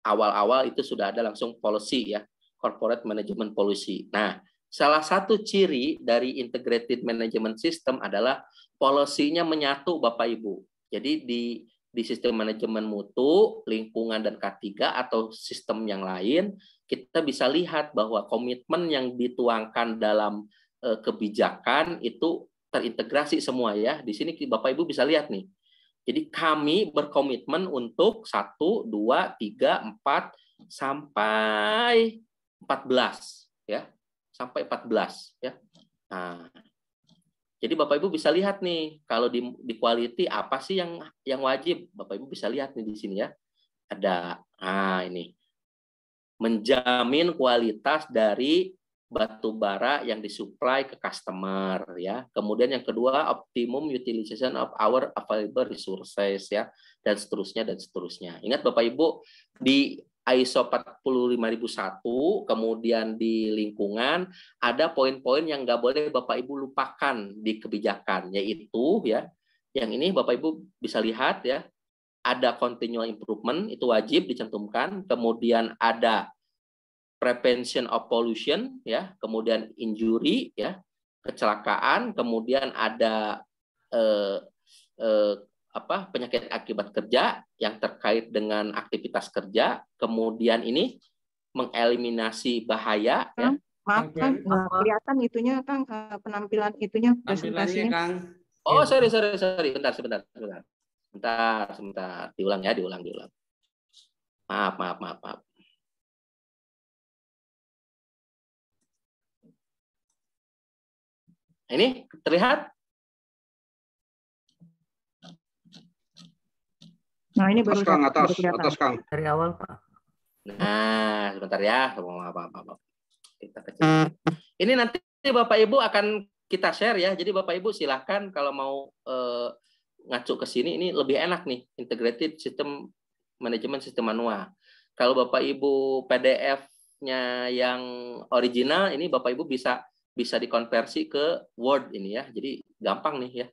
awal-awal itu sudah ada langsung policy ya, corporate management policy. Nah, salah satu ciri dari integrated management system adalah policy-nya menyatu Bapak Ibu. Jadi di sistem manajemen mutu, lingkungan dan K3 atau sistem yang lain, kita bisa lihat bahwa komitmen yang dituangkan dalam kebijakan itu terintegrasi semua ya. Di sini Bapak Ibu bisa lihat nih. Jadi kami berkomitmen untuk 1, 2, 3, 4 sampai 14 ya. Sampai 14 ya. Nah, jadi Bapak Ibu bisa lihat nih kalau di quality apa sih yang wajib? Bapak Ibu bisa lihat nih di sini ya. Ada ini. Menjamin kualitas dari batu bara yang disuplai ke customer ya. Kemudian yang kedua optimum utilization of our available resources ya, dan seterusnya. Ingat Bapak Ibu di ISO 45001 kemudian di lingkungan ada poin-poin yang nggak boleh Bapak Ibu lupakan di kebijakan, yaitu ya yang ini Bapak Ibu bisa lihat ya, ada continual improvement itu wajib dicantumkan, kemudian ada prevention of pollution ya, kemudian injury ya, kecelakaan, kemudian ada penyakit akibat kerja yang terkait dengan aktivitas kerja, kemudian ini mengeliminasi bahaya ya. Maaf Kang, nggak kelihatan itunya Kang, penampilan itunya presentasinya. Kang. Oh, sorry. Sebentar. Diulang. Maaf. Ini terlihat? Nah, ini baru atas Kang. Dari awal, Pak. Nah, sebentar ya. Maaf. Kita kecil. Ini nanti Bapak Ibu akan kita share ya. Jadi Bapak Ibu silahkan kalau mau ngacu ke sini, ini lebih enak nih. Integrated System Management System Manual. Kalau Bapak Ibu PDF-nya yang original, ini Bapak Ibu bisa dikonversi ke Word ini ya. Jadi gampang nih ya.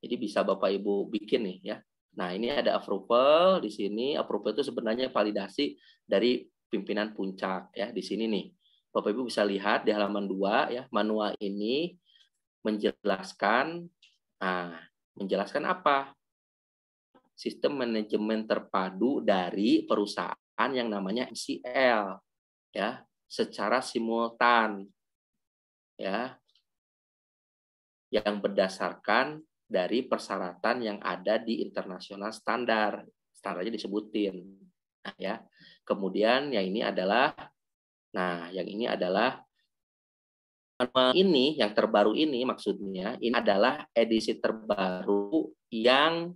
Jadi bisa Bapak Ibu bikin nih ya. Nah, ini ada approval di sini. Approval itu sebenarnya validasi dari pimpinan puncak ya di sini nih. Bapak Ibu bisa lihat di halaman 2 ya, manual ini menjelaskan apa? Sistem manajemen terpadu dari perusahaan yang namanya MCL ya, secara simultan ya, yang berdasarkan dari persyaratan yang ada di internasional standarnya disebutin. Nah, ya. Kemudian yang ini adalah ini yang terbaru ini maksudnya ini adalah edisi terbaru yang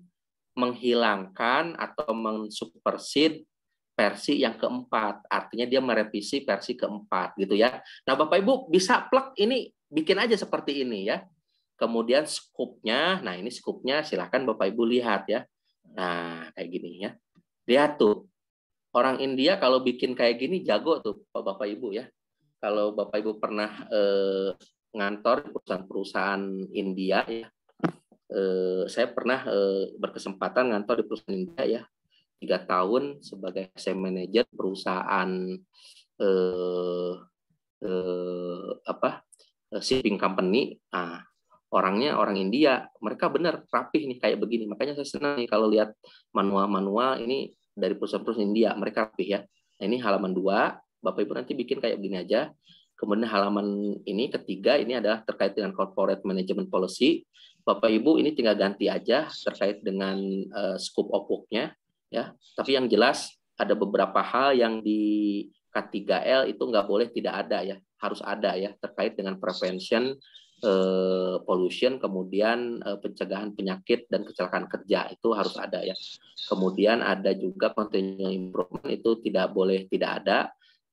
menghilangkan atau mensupersede versi yang keempat, artinya dia merevisi versi keempat gitu ya. Nah Bapak Ibu bisa plug ini, bikin aja seperti ini ya. Kemudian scope-nya, nah ini scope-nya silahkan Bapak Ibu lihat ya. Nah kayak gini ya. Lihat tuh, orang India kalau bikin kayak gini jago tuh Bapak Ibu ya. Kalau Bapak Ibu pernah ngantor di perusahaan-perusahaan India ya, saya pernah berkesempatan ngantor di perusahaan India ya, 3 tahun sebagai SM manager perusahaan shipping company. Nah, orangnya orang India, mereka benar rapih nih kayak begini. Makanya saya senang nih kalau lihat manual-manual ini dari perusahaan-perusahaan India, mereka rapih ya. Nah, ini halaman 2, Bapak Ibu nanti bikin kayak begini aja. Kemudian halaman ini ketiga ini adalah terkait dengan corporate management policy. Bapak Ibu ini tinggal ganti aja terkait dengan scope of work-nya ya. Tapi yang jelas ada beberapa hal yang di K3L itu nggak boleh tidak ada ya, harus ada ya terkait dengan prevention pollution, kemudian pencegahan penyakit dan kecelakaan kerja itu harus ada ya. Kemudian ada juga continuous improvement itu tidak boleh tidak ada.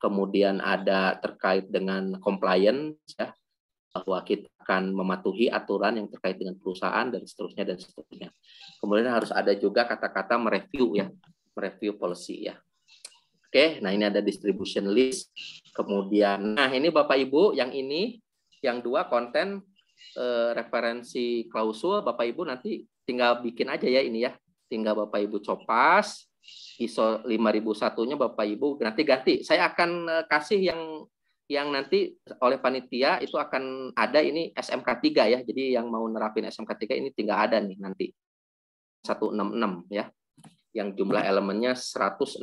Kemudian ada terkait dengan compliance ya, bahwa kita akan mematuhi aturan yang terkait dengan perusahaan dan seterusnya dan seterusnya. Kemudian harus ada juga kata-kata mereview ya, mereview policy ya. Oke, nah ini ada distribution list. Kemudian, nah ini Bapak Ibu yang ini, yang 2 konten referensi klausul, Bapak Ibu nanti tinggal bikin aja ya ini ya. Tinggal Bapak Ibu copas, ISO 5001-nya Bapak Ibu nanti ganti. Saya akan kasih yang nanti oleh panitia itu akan ada ini SMK3 ya. Jadi yang mau nerapin SMK3 ini tinggal ada nih nanti. 166 ya. Yang jumlah elemennya 166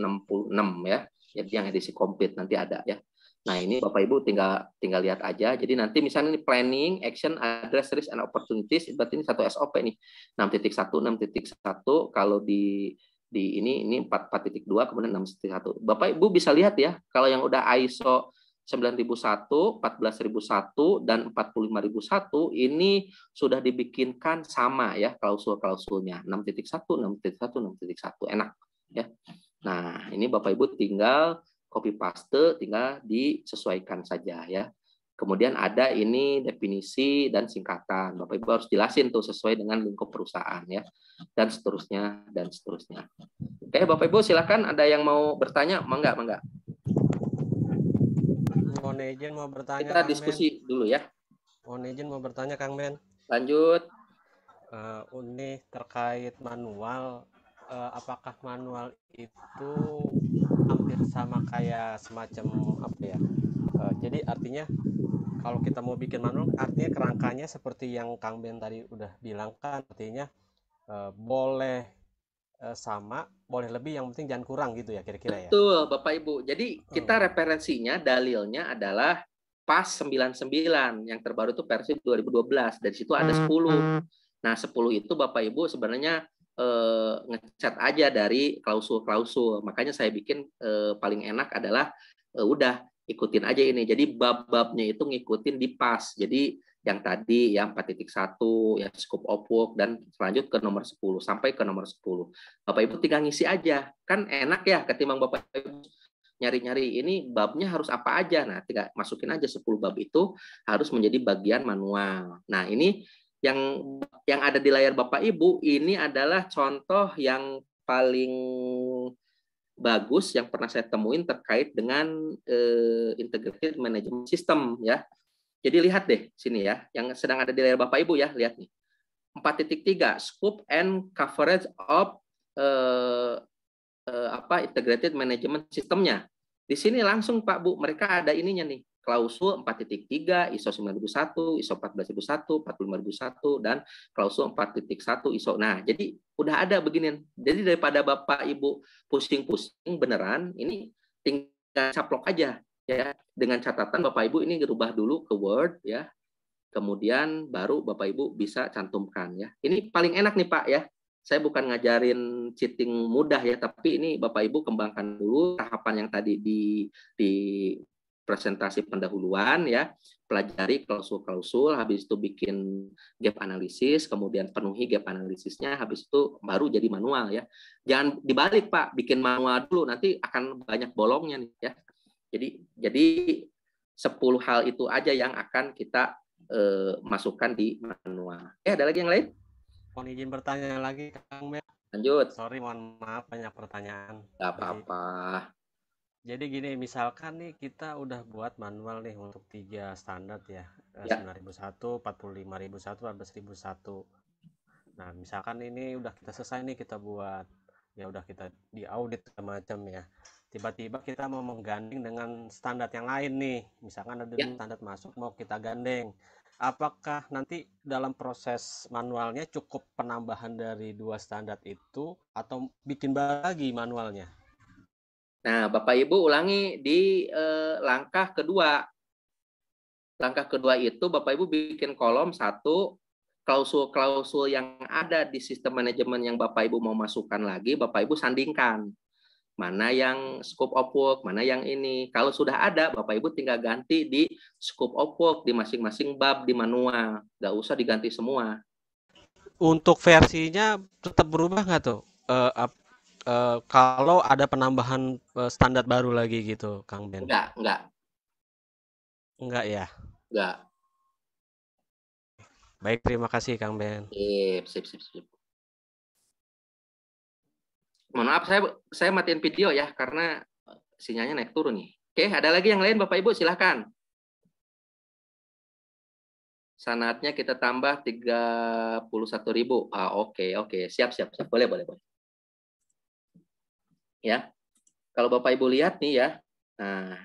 ya. Jadi yang edisi komplit nanti ada ya. Nah, ini Bapak Ibu tinggal lihat aja. Jadi nanti misalnya ini planning, action, address, risk and opportunities, berarti ini satu SOP nih. 6.1, 6.1 kalau di ini 4.2 kemudian 6.1. Bapak Ibu bisa lihat ya, kalau yang udah ISO 9001, 14001 dan 45001 ini sudah dibikinkan sama ya klausul-klausulnya 6.1, 6.1, 6.1 enak ya. Nah, ini Bapak Ibu tinggal copy paste, tinggal disesuaikan saja ya. Kemudian ada ini definisi dan singkatan. Bapak Ibu harus jelasin tuh sesuai dengan lingkup perusahaan ya. Dan seterusnya dan seterusnya. Oke, Bapak Ibu silakan ada yang mau bertanya, mangga. Mohon izin mau bertanya Kita Kang diskusi dulu ya. Mohon izin mau bertanya Kang Ben. Lanjut. Ini terkait manual, apakah manual itu hampir sama kayak semacam apa ya? Jadi artinya kalau kita mau bikin manual, artinya kerangkanya seperti yang Kang Ben tadi udah bilang kan, artinya boleh sama, boleh lebih, yang penting jangan kurang gitu ya kira-kira ya. Betul, Bapak Ibu. Jadi kita referensinya, dalilnya adalah PAS 99 yang terbaru itu versi 2012. Dari situ ada 10. Nah, 10 itu Bapak Ibu sebenarnya ngecat aja dari klausul-klausul. Makanya saya bikin paling enak adalah udah ikutin aja ini. Jadi bab-babnya itu ngikutin di PAS. Jadi yang tadi yang 4.1 ya scope of work dan selanjut ke nomor 10 sampai ke nomor 10. Bapak Ibu tinggal ngisi aja. Kan enak ya ketimbang Bapak Ibu nyari-nyari ini babnya harus apa aja. Nah, tinggal masukin aja 10 bab itu harus menjadi bagian manual. Nah, ini yang ada di layar Bapak Ibu ini adalah contoh yang paling bagus yang pernah saya temuin terkait dengan integrated management system ya. Jadi lihat deh sini ya, yang sedang ada di layar Bapak Ibu ya, lihat nih. 4.3 scope and coverage of integrated management systemnya. Di sini langsung Pak Bu, mereka ada ininya nih. Klausul 4.3, ISO 9001, ISO 14001, 45001 dan klausul 4.1 ISO. Nah, jadi udah ada beginian. Jadi daripada Bapak Ibu pusing-pusing beneran, ini tinggal caplok aja ya. Dengan catatan Bapak Ibu ini dirubah dulu ke Word ya. Kemudian baru Bapak Ibu bisa cantumkan ya. Ini paling enak nih Pak ya. Saya bukan ngajarin cheating mudah ya, tapi ini Bapak Ibu kembangkan dulu tahapan yang tadi di presentasi pendahuluan ya, pelajari klausul-klausul, habis itu bikin gap analisis, kemudian penuhi gap analisisnya, habis itu baru jadi manual ya. Jangan dibalik Pak, bikin manual dulu nanti akan banyak bolongnya nih ya. Jadi 10 hal itu aja yang akan kita masukkan di manual. Ada lagi yang lain? Mohon izin bertanya lagi Kang Ben. Lanjut. Sorry, mohon maaf banyak pertanyaan. Gak apa-apa. Jadi gini, misalkan nih kita udah buat manual nih untuk 3 standar ya, 9001, 45001, 14001. Nah, misalkan ini udah kita selesai nih, kita buat, ya udah kita diaudit segala macam ya. Tiba-tiba kita mau menggandeng dengan standar yang lain nih. Misalkan ada Ya. standar masuk mau kita gandeng. Apakah nanti dalam proses manualnya cukup penambahan dari 2 standar itu atau bikin baru lagi manualnya? Nah, Bapak Ibu ulangi di langkah kedua. Langkah kedua itu Bapak Ibu bikin kolom 1, klausul-klausul yang ada di sistem manajemen yang Bapak Ibu mau masukkan lagi, Bapak Ibu sandingkan. Mana yang scope of work, mana yang ini. Kalau sudah ada, Bapak Ibu tinggal ganti di scope of work, di masing-masing bab, di manual. Nggak usah diganti semua. Untuk versinya tetap berubah nggak tuh? Kalau ada penambahan standar baru lagi gitu, Kang Ben? Enggak Enggak ya? Enggak. Baik, terima kasih Kang Ben. Sip. Mohon maaf, saya matiin video ya, karena sinyalnya naik turun nih. Oke, ada lagi yang lain Bapak Ibu, silahkan. Sanatnya kita tambah 31.000. Oke. Siap. Boleh. Ya. Kalau Bapak Ibu lihat nih ya. Nah.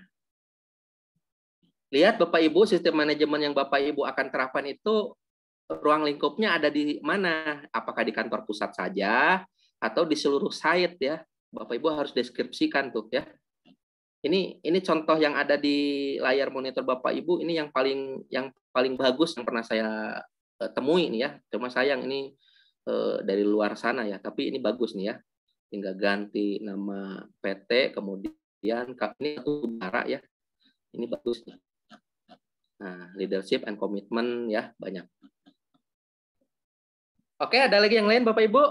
Lihat Bapak Ibu, sistem manajemen yang Bapak Ibu akan terapkan itu ruang lingkupnya ada di mana? Apakah di kantor pusat saja atau di seluruh site ya? Bapak Ibu harus deskripsikan tuh ya. Ini contoh yang ada di layar monitor Bapak Ibu, ini yang paling bagus yang pernah saya temui nih ya. Cuma sayang ini dari luar sana ya, tapi ini bagus nih ya. Tinggal ganti nama PT, kemudian ini satu bara ya. Ini bagus nih. Nah, leadership and commitment ya, banyak. Oke, ada lagi yang lain Bapak Ibu?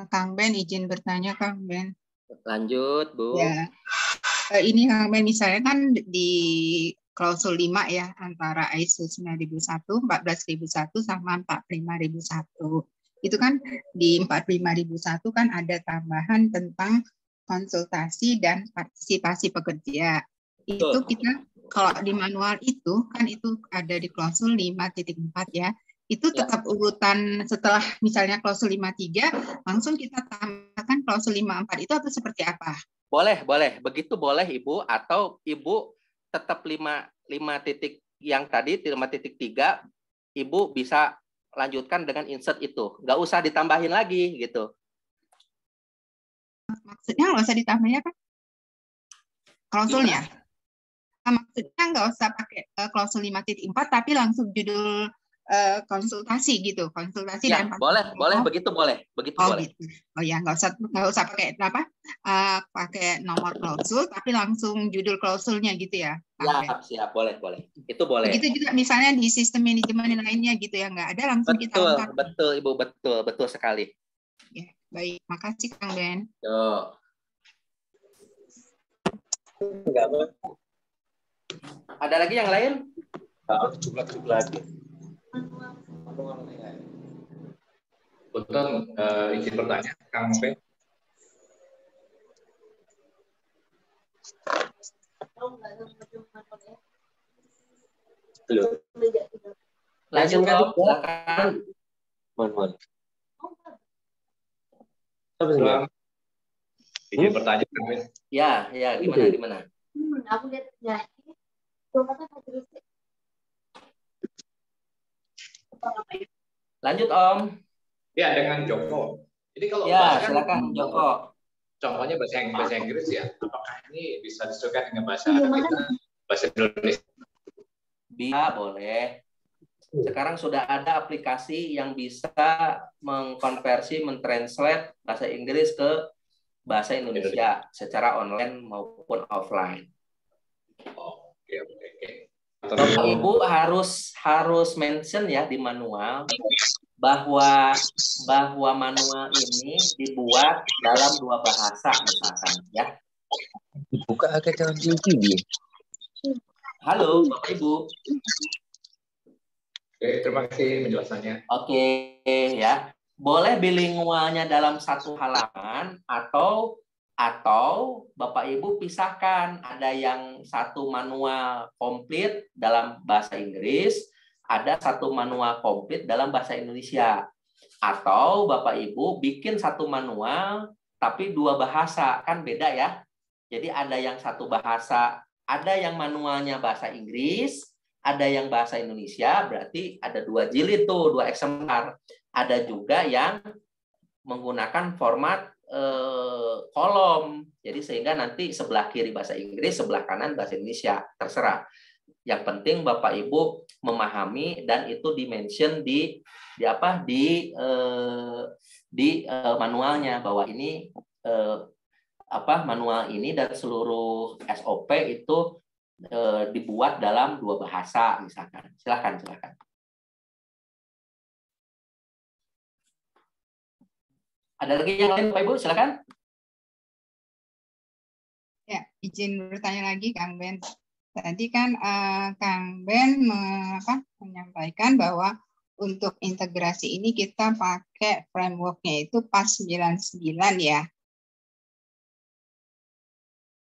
Kang Ben, izin bertanya Kang Ben. Lanjut, Bu. Ya. Ini Kang Ben, misalnya kan di klausul 5 ya, antara ISO 9001, 14001 sama 45001. Itu kan di 45001 kan ada tambahan tentang konsultasi dan partisipasi pekerja. Itu kita kalau di manual itu kan itu ada di klausul 5.4 ya. Itu tetap urutan setelah misalnya klausul 53 langsung kita tambahkan klausul 54 itu atau seperti apa? Boleh. Begitu boleh Ibu, atau Ibu tetap 5 titik yang tadi 5.3 Ibu bisa lanjutkan dengan insert itu. Nggak usah ditambahin lagi gitu. Maksudnya nggak usah ditambahin apa? Klausulnya? Maksudnya nggak usah pakai klausul 5.4 tapi langsung judul konsultasi gitu, konsultasi ya, dan boleh begitu boleh gitu. Oh ya, nggak usah pakai apa pakai nomor klausul tapi langsung judul klausulnya gitu ya. Siap, boleh itu boleh. Begitu juga misalnya di sistem manajemen lainnya gitu ya, nggak ada langsung kita angkat. Betul Ibu, betul sekali. Ya, baik, makasih Kang Ben. Ada lagi yang lain? Cukup lagi. Betul, izin bertanya, Kang Ben. Lanjut Om, silakan. Mohon. Izin bertanya, Kang Ben. Ya, gimana? Aku lihat ya. Lanjut Om. Ya, dengan Joko. Jadi kalau silakan Joko. Contohnya bahasa Inggris ya. Apakah ini bisa disesuaikan dengan bahasa kita, bahasa Indonesia? Bisa, boleh. Sekarang sudah ada aplikasi yang bisa mengkonversi, mentranslate bahasa Inggris ke bahasa Indonesia secara online maupun offline. Oke. Bapak Ibu harus mention ya di manual bahwa manual ini dibuat dalam 2 bahasa misalkan ya. Dibuka agak jangan tinggi. Halo Bapak Ibu. Oke, terima kasih penjelasannya. Oke ya. Boleh bilingualnya dalam 1 halaman atau Bapak Ibu pisahkan, ada yang 1 manual komplit dalam bahasa Inggris, ada 1 manual komplit dalam bahasa Indonesia. Atau Bapak Ibu bikin satu manual tapi dua bahasa, kan beda ya. Jadi ada yang satu bahasa, ada yang manualnya bahasa Inggris, ada yang bahasa Indonesia, berarti ada 2 jilid tuh, 2 eksemplar. Ada juga yang menggunakan format kolom. Jadi sehingga nanti sebelah kiri bahasa Inggris, sebelah kanan bahasa Indonesia, terserah. Yang penting Bapak Ibu memahami dan itu dimention di manualnya bahwa ini manual ini dan seluruh SOP itu dibuat dalam 2 bahasa misalkan. Silakan. Ada lagi yang lain Bapak Ibu, silakan. Ya, izin bertanya lagi Kang Ben. Tadi kan Kang Ben menyampaikan bahwa untuk integrasi ini kita pakai frameworknya itu PAS 99 ya.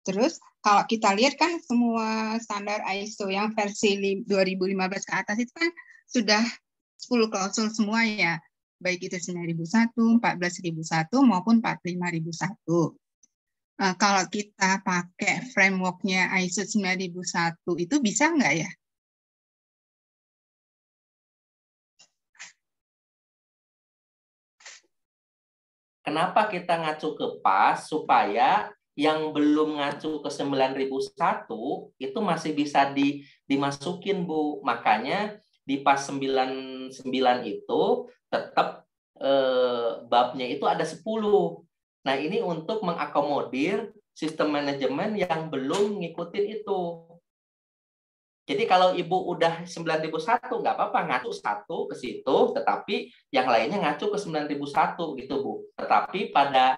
Terus kalau kita lihat kan semua standar ISO yang versi 2015 ke atas itu kan sudah 10 klausul semua ya. Baik itu 9001, 14001 maupun 45001. Kalau kita pakai frameworknya ISO 9001 itu bisa nggak ya? Kenapa kita ngacu ke PAS? Supaya yang belum ngacu ke 9001 itu masih bisa dimasukin Bu. Makanya di PAS 99 itu tetap babnya itu ada 10. Nah, ini untuk mengakomodir sistem manajemen yang belum ngikutin itu. Jadi kalau Ibu udah 9001 nggak apa-apa, ngacu 1 ke situ, tetapi yang lainnya ngacu ke 9001 gitu Bu. Tetapi pada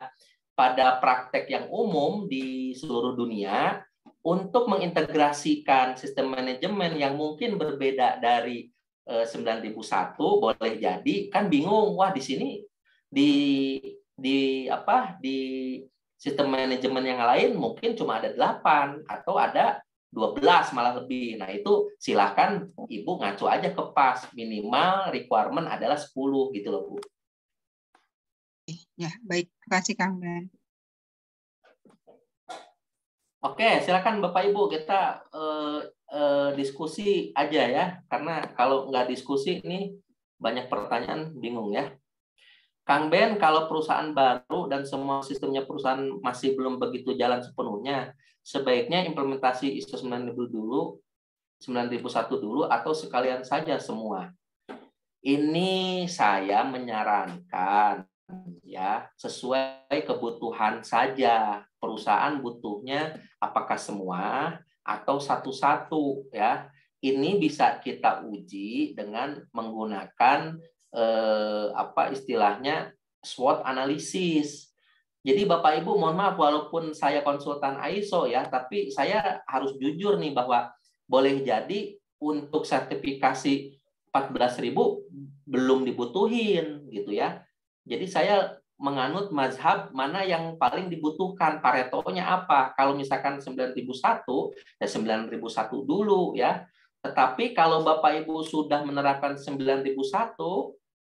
praktek yang umum di seluruh dunia, untuk mengintegrasikan sistem manajemen yang mungkin berbeda dari 9001, boleh jadi kan bingung, wah di sini di sistem manajemen yang lain mungkin cuma ada 8 atau ada 12 malah lebih. Nah, itu silahkan Ibu ngacu aja ke PAS, minimal requirement adalah 10 gitu loh Bu. Ya, baik. Terima kasih Kang Ben. Oke, silakan Bapak Ibu, kita diskusi aja ya, karena kalau nggak diskusi ini banyak pertanyaan, bingung ya. Kang Ben, kalau perusahaan baru dan semua sistemnya perusahaan masih belum begitu jalan sepenuhnya, sebaiknya implementasi ISO 9001 dulu atau sekalian saja semua. Ini saya menyarankan ya, sesuai kebutuhan saja. Perusahaan butuhnya apakah semua atau satu-satu ya. Ini bisa kita uji dengan menggunakan istilahnya SWOT analisis. Jadi Bapak Ibu mohon maaf walaupun saya konsultan ISO ya, tapi saya harus jujur nih bahwa boleh jadi untuk sertifikasi 14.000 belum dibutuhin gitu ya. Jadi saya menganut mazhab mana yang paling dibutuhkan, paretonya apa. Kalau misalkan 9.001 ya 9.001 dulu ya. Tetapi kalau Bapak Ibu sudah menerapkan 9.001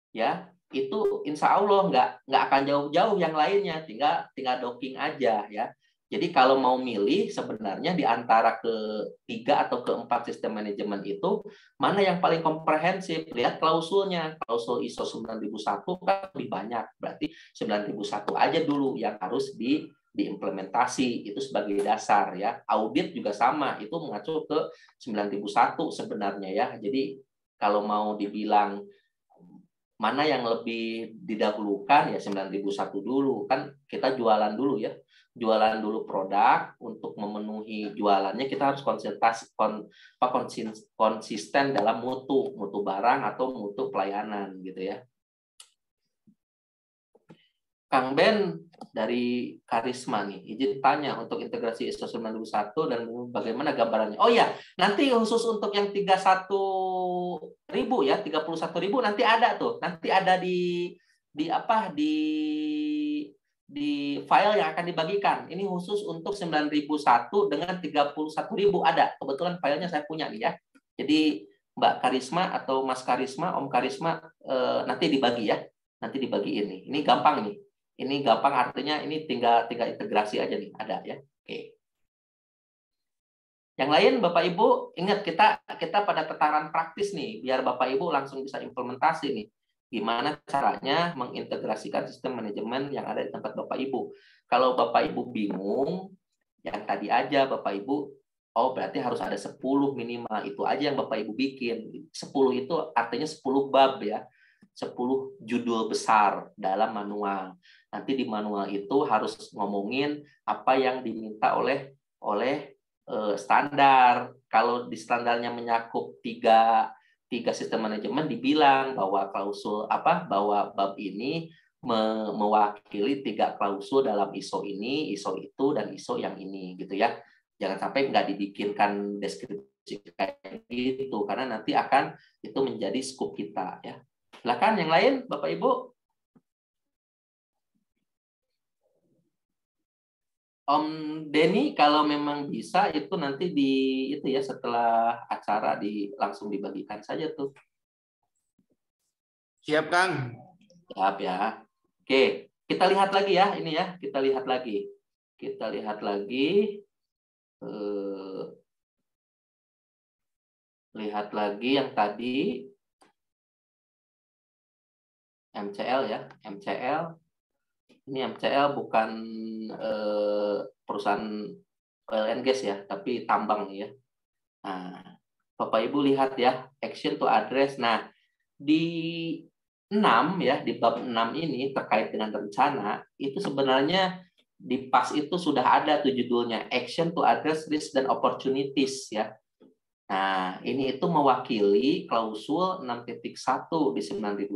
ya, itu insya Allah nggak akan jauh-jauh yang lainnya, tinggal docking aja ya. Jadi kalau mau milih sebenarnya di antara ke-3 atau ke-4 sistem manajemen itu mana yang paling komprehensif, lihat klausulnya. Klausul ISO 9001 kan lebih banyak, berarti 9001 aja dulu yang harus diimplementasi, itu sebagai dasar ya. Audit juga sama, itu mengacu ke 9001 sebenarnya ya. Jadi kalau mau dibilang mana yang lebih didahulukan ya 9001 dulu, kan kita jualan dulu ya. Jualan dulu produk, untuk memenuhi jualannya kita harus konsisten dalam mutu barang atau mutu pelayanan gitu ya. Kang Ben dari Karisma nih, izin tanya untuk integrasi ISO 9001 dan bagaimana gambarannya. Oh ya, nanti khusus untuk yang 31.000 ya, 31.000 nanti ada tuh. Nanti ada di file yang akan dibagikan. Ini khusus untuk 9001 dengan 31.000 ada. Kebetulan filenya saya punya nih ya. Jadi Mbak Karisma atau Mas Karisma, Om Karisma nanti dibagi ya. nanti dibagi ini. Ini gampang nih. Ini gampang artinya ini tinggal integrasi aja nih, ada ya. Oke. Yang lain Bapak Ibu, ingat kita pada tataran praktis nih, biar Bapak Ibu langsung bisa implementasi nih. Gimana caranya mengintegrasikan sistem manajemen yang ada di tempat Bapak Ibu. Kalau Bapak Ibu bingung, yang tadi aja Bapak Ibu, oh berarti harus ada 10 minimal. Itu aja yang Bapak Ibu bikin. 10 itu artinya 10 bab ya. 10 judul besar dalam manual. Nanti di manual itu harus ngomongin apa yang diminta oleh standar. Kalau di standarnya menyakup tiga sistem manajemen, dibilang bahwa bahwa bab ini mewakili 3 klausul dalam ISO ini, ISO itu, dan ISO yang ini gitu ya. Jangan sampai nggak dibikinkan deskripsi kayak gitu, karena nanti akan itu menjadi scope kita ya. Silakan yang lain Bapak Ibu. Om Denny kalau memang bisa itu nanti itu ya setelah acara langsung dibagikan saja tuh. Siap, Kang. Siap ya. Oke, kita lihat lagi ya ini ya, kita lihat lagi. Lihat lagi yang tadi MCL ya, MCL. Ini MCL bukan perusahaan oil and gas ya, tapi tambang nih ya. Nah, Bapak Ibu lihat ya, action to address. Nah, di 6 ya, di bab 6 ini terkait dengan rencana, itu sebenarnya di PAS itu sudah ada tuh judulnya, action to address risk dan opportunities ya. Nah, ini itu mewakili klausul 6.1 di 9001,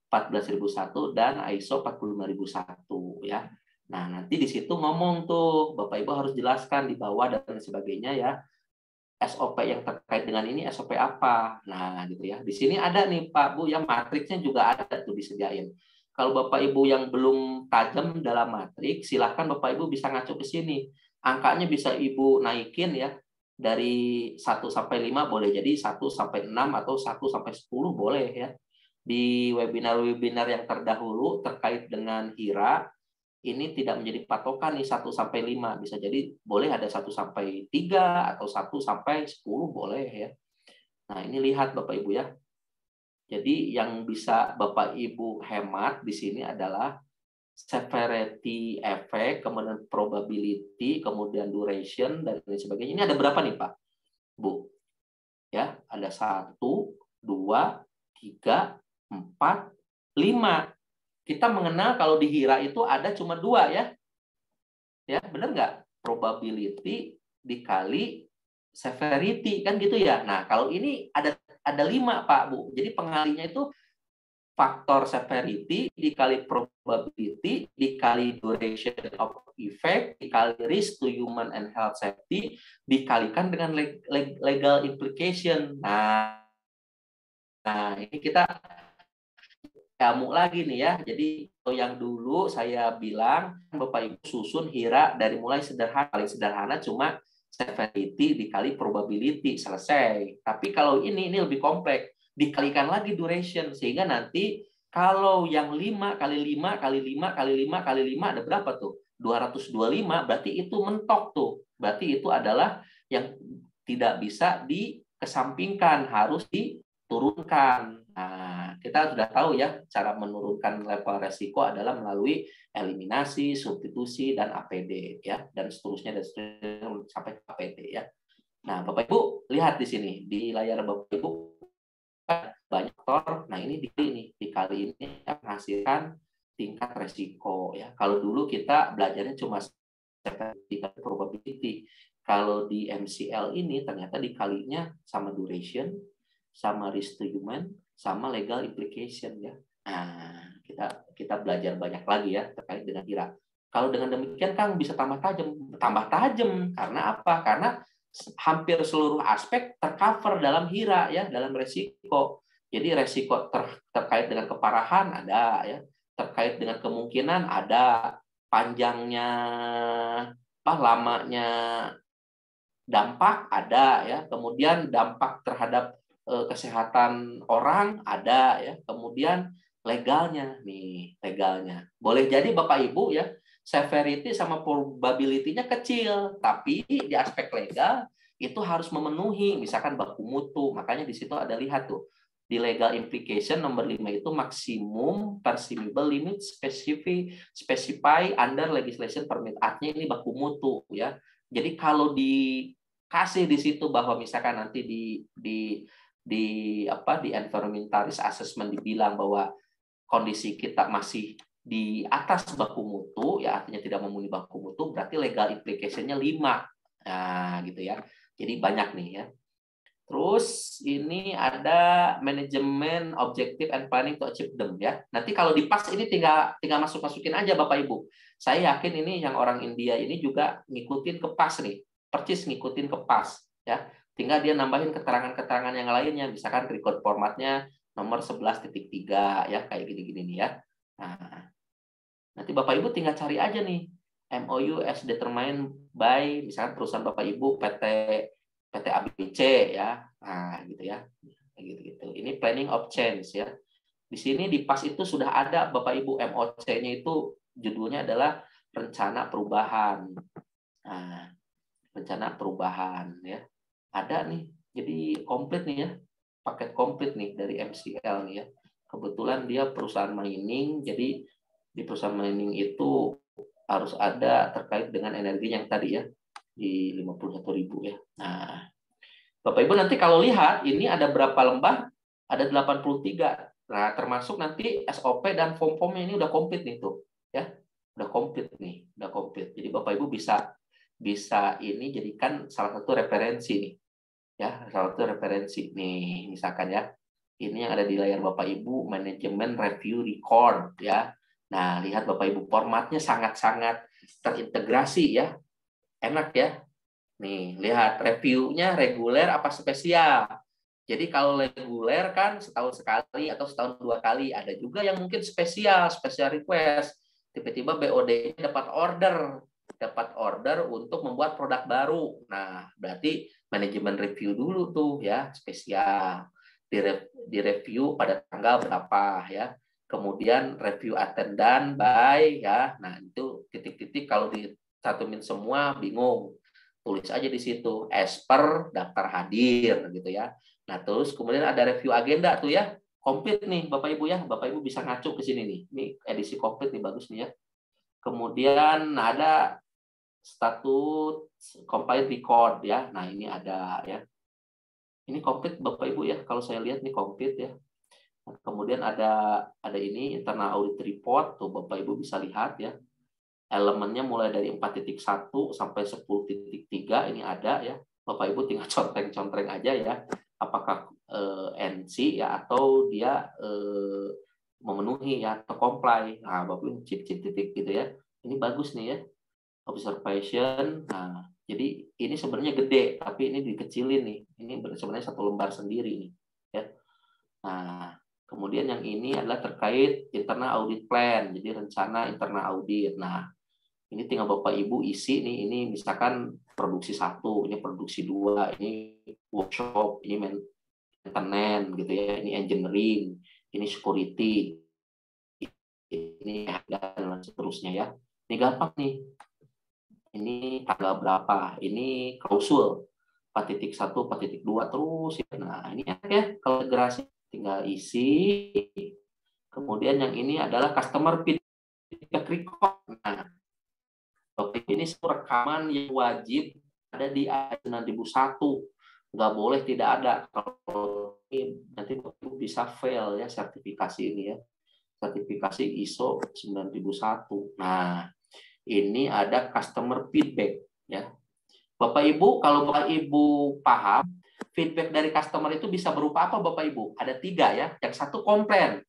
14.001 dan ISO 45001 ya. Nah, nanti di situ ngomong tuh Bapak Ibu harus jelaskan di bawah dan sebagainya ya. SOP yang terkait dengan ini SOP apa? Nah, gitu ya. Di sini ada nih Pak Bu yang matriksnya juga ada tuh disediain. Kalau Bapak Ibu yang belum tajam dalam matriks, silahkan Bapak Ibu bisa ngacu ke sini. Angkanya bisa Ibu naikin ya. Dari 1 sampai 5 boleh jadi 1 sampai 6 atau 1 sampai 10 boleh ya. Di webinar-webinar yang terdahulu terkait dengan HIRA ini tidak menjadi patokan nih 1 sampai 5, bisa jadi boleh ada 1 sampai 3 atau 1 sampai 10 boleh ya. Nah, ini lihat Bapak Ibu ya. Jadi yang bisa Bapak Ibu hemat di sini adalah severity effect, kemudian probability, kemudian duration, dan lain sebagainya. Ini ada berapa nih Pak? Bu? Ya, ada 1, 2, 3, 4, 5. Kita mengenal kalau di HIRA itu ada cuma 2 ya. Ya, benar nggak? Probability dikali severity, kan gitu ya. Nah, kalau ini ada 5 Pak, Bu. Jadi pengalinya itu faktor severity dikali probability dikali duration of effect dikali risk to human and health safety dikalikan dengan legal implication. Nah, ini kita kamu lagi nih ya. Jadi yang dulu saya bilang Bapak Ibu susun HIRA dari mulai sederhana, paling sederhana cuma severity dikali probability, selesai. Tapi kalau ini lebih kompleks, dikalikan lagi duration, sehingga nanti kalau yang 5 kali 5 kali 5 kali 5 kali 5 ada berapa tuh? 225, berarti itu mentok tuh. Berarti itu adalah yang tidak bisa dikesampingkan, harus diturunkan. Nah, kita sudah tahu ya, cara menurunkan level resiko adalah melalui eliminasi, substitusi, dan APD ya, dan seterusnya sampai APD ya. Nah, Bapak Ibu lihat di sini di layar Bapak Ibu banyak faktor. Nah, ini dikali ini menghasilkan tingkat resiko ya. Kalau dulu kita belajarnya cuma tingkat probability. Kalau di MCL ini ternyata dikalinya sama duration, sama risk to human, sama legal implication ya. Nah, kita belajar banyak lagi ya terkait dengan HIRA. Kalau dengan demikian Kang bisa tambah tajam. Karena apa? Karena hampir seluruh aspek tercover dalam HIRA ya, dalam resiko. Jadi resiko terkait dengan keparahan ada ya, terkait dengan kemungkinan ada, panjangnya lamanya dampak ada ya, kemudian dampak terhadap kesehatan orang ada ya, kemudian legalnya nih, legalnya. Boleh jadi Bapak Ibu ya, severity sama probability-nya kecil, tapi di aspek legal itu harus memenuhi, misalkan baku mutu. Makanya di situ ada lihat tuh, di legal implication nomor 5 itu maksimum permissible limit specify under legislation permit. Artinya ini baku mutu ya. Jadi kalau dikasih di situ bahwa misalkan nanti di environmental risk assessment dibilang bahwa kondisi kita masih di atas baku mutu, ya artinya tidak memenuhi baku mutu, berarti legal implication-nya 5. Nah, gitu ya. Jadi banyak nih ya. Terus ini ada manajemen objective and planning to achieve them ya. Nanti kalau di PAS ini tinggal masukin aja Bapak Ibu. Saya yakin ini yang orang India ini juga ngikutin ke PAS nih. Percis ngikutin ke PAS ya. Tinggal dia nambahin keterangan-keterangan yang lainnya, misalkan record formatnya nomor 11.3 ya, kayak gini-gini nih ya. Nah, nanti Bapak Ibu tinggal cari aja nih MOU as determined by misalkan perusahaan Bapak Ibu PT ABC ya. Nah, gitu ya. Gitu. Ini planning of change ya. Di sini di PAS itu sudah ada Bapak Ibu MOC-nya itu judulnya adalah rencana perubahan. Nah, rencana perubahan ya. Ada nih. Jadi komplit nih ya. Paket komplit nih dari MCL nih ya. Kebetulan dia perusahaan mining, jadi di perusahaan mining itu harus ada terkait dengan energi yang tadi ya, di 51.000 ya. Nah, Bapak Ibu nanti kalau lihat, ini ada berapa lembar? Ada 83. Nah, termasuk nanti SOP dan form-formnya ini udah komplit nih tuh. Ya, udah komplit nih, udah komplit. Jadi Bapak Ibu bisa ini jadikan salah satu referensi nih. Ya, salah satu referensi nih, misalkan ya. Ini yang ada di layar Bapak Ibu, manajemen review record ya. Nah, lihat Bapak Ibu, formatnya sangat-sangat terintegrasi ya. Enak ya. Nih, lihat reviewnya reguler apa spesial. Jadi kalau reguler kan setahun sekali atau setahun 2 kali. Ada juga yang mungkin spesial request. Tiba-tiba BOD dapat order untuk membuat produk baru. Nah, berarti manajemen review dulu tuh ya, spesial. Di review pada tanggal berapa ya. Kemudian review attendant by ya. Nah, itu titik-titik kalau disatuin semua bingung. Tulis aja di situ as per daftar hadir gitu ya. Nah, terus kemudian ada review agenda tuh ya. Komplit nih Bapak Ibu ya. Bapak Ibu bisa ngacu ke sini nih. Ini edisi komplit nih, bagus nih ya. Kemudian ada statut compiled record ya. Nah, ini ada ya. Ini komplit Bapak Ibu ya. Kalau saya lihat nih komplit ya. Nah, kemudian ada ini internal audit report tuh Bapak Ibu bisa lihat ya. Elemennya mulai dari 4.1 sampai 10.3 ini ada ya. Bapak Ibu tinggal contreng-contreng aja ya. Apakah NC ya atau dia memenuhi ya atau comply. Nah, Bapak Ibu cip titik gitu ya. Ini bagus nih ya. Observation. Nah, jadi ini sebenarnya gede tapi ini dikecilin nih. Ini sebenarnya satu lembar sendiri nih ya. Nah, kemudian yang ini adalah terkait internal audit plan. Jadi rencana internal audit. Nah, ini tinggal Bapak Ibu isi nih, ini misalkan produksi 1, ini produksi 2, ini workshop, ini maintenance gitu ya, ini engineering, ini security, ini dan seterusnya ya. Ini gampang nih. Ini tanggal berapa? Ini klausul 4.1, 4.2 terus ya. Nah, ini ya kalau integrasi tinggal isi. Kemudian yang ini adalah customer feedback record. Nah, ini rekaman yang wajib ada di ISO 9001. Nggak boleh tidak ada. Kalau ini nanti bisa fail ya sertifikasi ini ya. Sertifikasi ISO 9001. Nah, ini ada customer feedback ya. Bapak Ibu, kalau Bapak Ibu paham, feedback dari customer itu bisa berupa apa Bapak Ibu? Ada 3 ya. Yang satu komplain.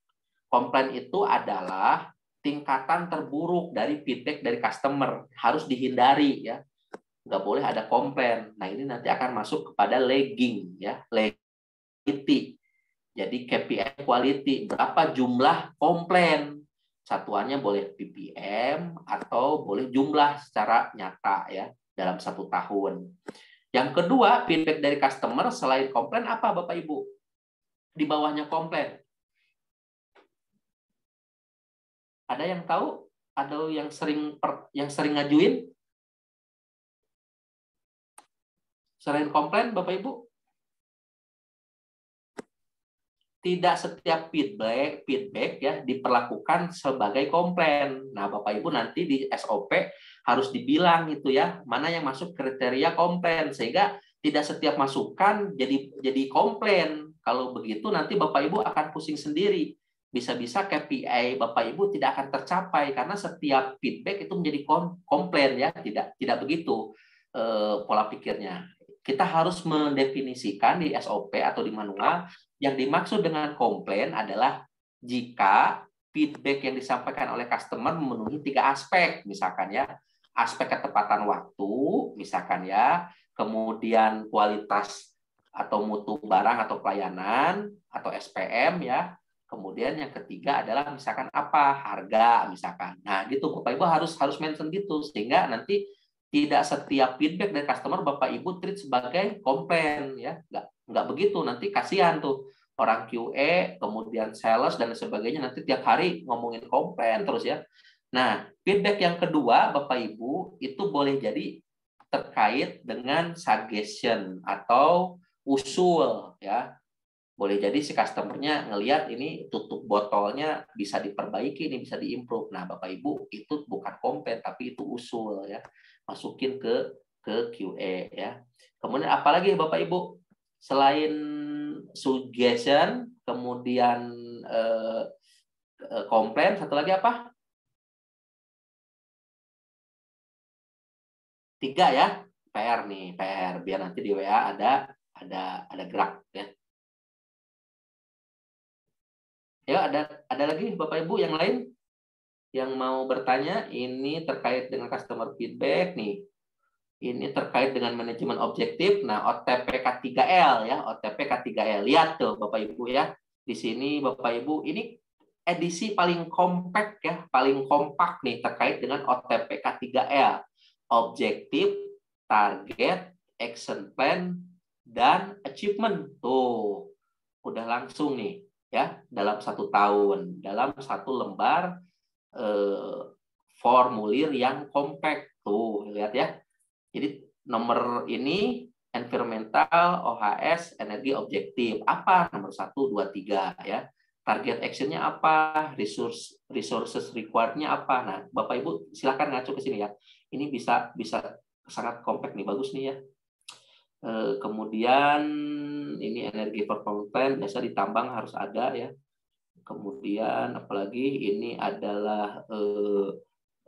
Komplain itu adalah tingkatan terburuk dari feedback dari customer, harus dihindari ya, nggak boleh ada komplain. Nah, ini nanti akan masuk kepada lagging ya, quality. Jadi KPI quality, berapa jumlah komplain, satuannya boleh ppm atau boleh jumlah secara nyata ya dalam 1 tahun. Yang kedua, feedback dari customer selain komplain apa Bapak Ibu? Di bawahnya komplain. Ada yang tahu? Ada yang sering ngajuin? Selain komplain, Bapak Ibu? Tidak setiap feedback ya diperlakukan sebagai komplain. Nah, Bapak Ibu nanti di SOP harus dibilang gitu ya, mana yang masuk kriteria komplain, sehingga tidak setiap masukan jadi komplain. Kalau begitu nanti Bapak Ibu akan pusing sendiri. Bisa-bisa KPI Bapak Ibu tidak akan tercapai karena setiap feedback itu menjadi komplain ya, tidak begitu pola pikirnya. Kita harus mendefinisikan di SOP atau di manual yang dimaksud dengan komplain adalah jika feedback yang disampaikan oleh customer memenuhi 3 aspek, misalkan ya, aspek ketepatan waktu, misalkan ya, kemudian kualitas atau mutu barang atau pelayanan atau SPM ya, kemudian yang ketiga adalah misalkan apa, harga misalkan. Nah gitu Bapak Ibu harus mention gitu sehingga nanti tidak setiap feedback dari customer Bapak Ibu treat sebagai komplain ya, nggak begitu, nanti kasihan tuh orang QA kemudian sales dan sebagainya nanti tiap hari ngomongin komplain terus ya. Nah feedback yang kedua Bapak Ibu itu boleh jadi terkait dengan suggestion atau usul ya, boleh jadi si customernya ngelihat ini tutup botolnya bisa diperbaiki, ini bisa diimprove. Nah Bapak Ibu itu bukan komplain tapi itu usul ya, masukin ke QA ya. Kemudian apalagi Bapak Ibu selain suggestion, kemudian komplain, satu lagi apa? 3 ya, PR nih, PR biar nanti di WA ada gerak ya. Ya ada lagi Bapak Ibu yang lain yang mau bertanya, ini terkait dengan customer feedback nih. Ini terkait dengan manajemen objektif. Nah, OTP K3L ya, OTP K3L. Lihat tuh Bapak Ibu ya. Di sini Bapak Ibu, ini edisi paling kompak ya, paling kompak nih terkait dengan OTP K3L. Objektif, target, action plan, dan achievement. Tuh, udah langsung nih ya, dalam 1 tahun, dalam 1 lembar formulir yang kompak. Tuh, lihat ya. Jadi nomor ini environmental, OHS, energi objektif. Apa nomor 1, 2, 3 ya. Target actionnya apa, resources required-nya apa. Nah, Bapak Ibu silakan ngacu ke sini ya. Ini bisa sangat kompak nih, bagus nih ya. Kemudian ini energi performance plan biasa ditambang harus ada ya. Kemudian apalagi ini adalah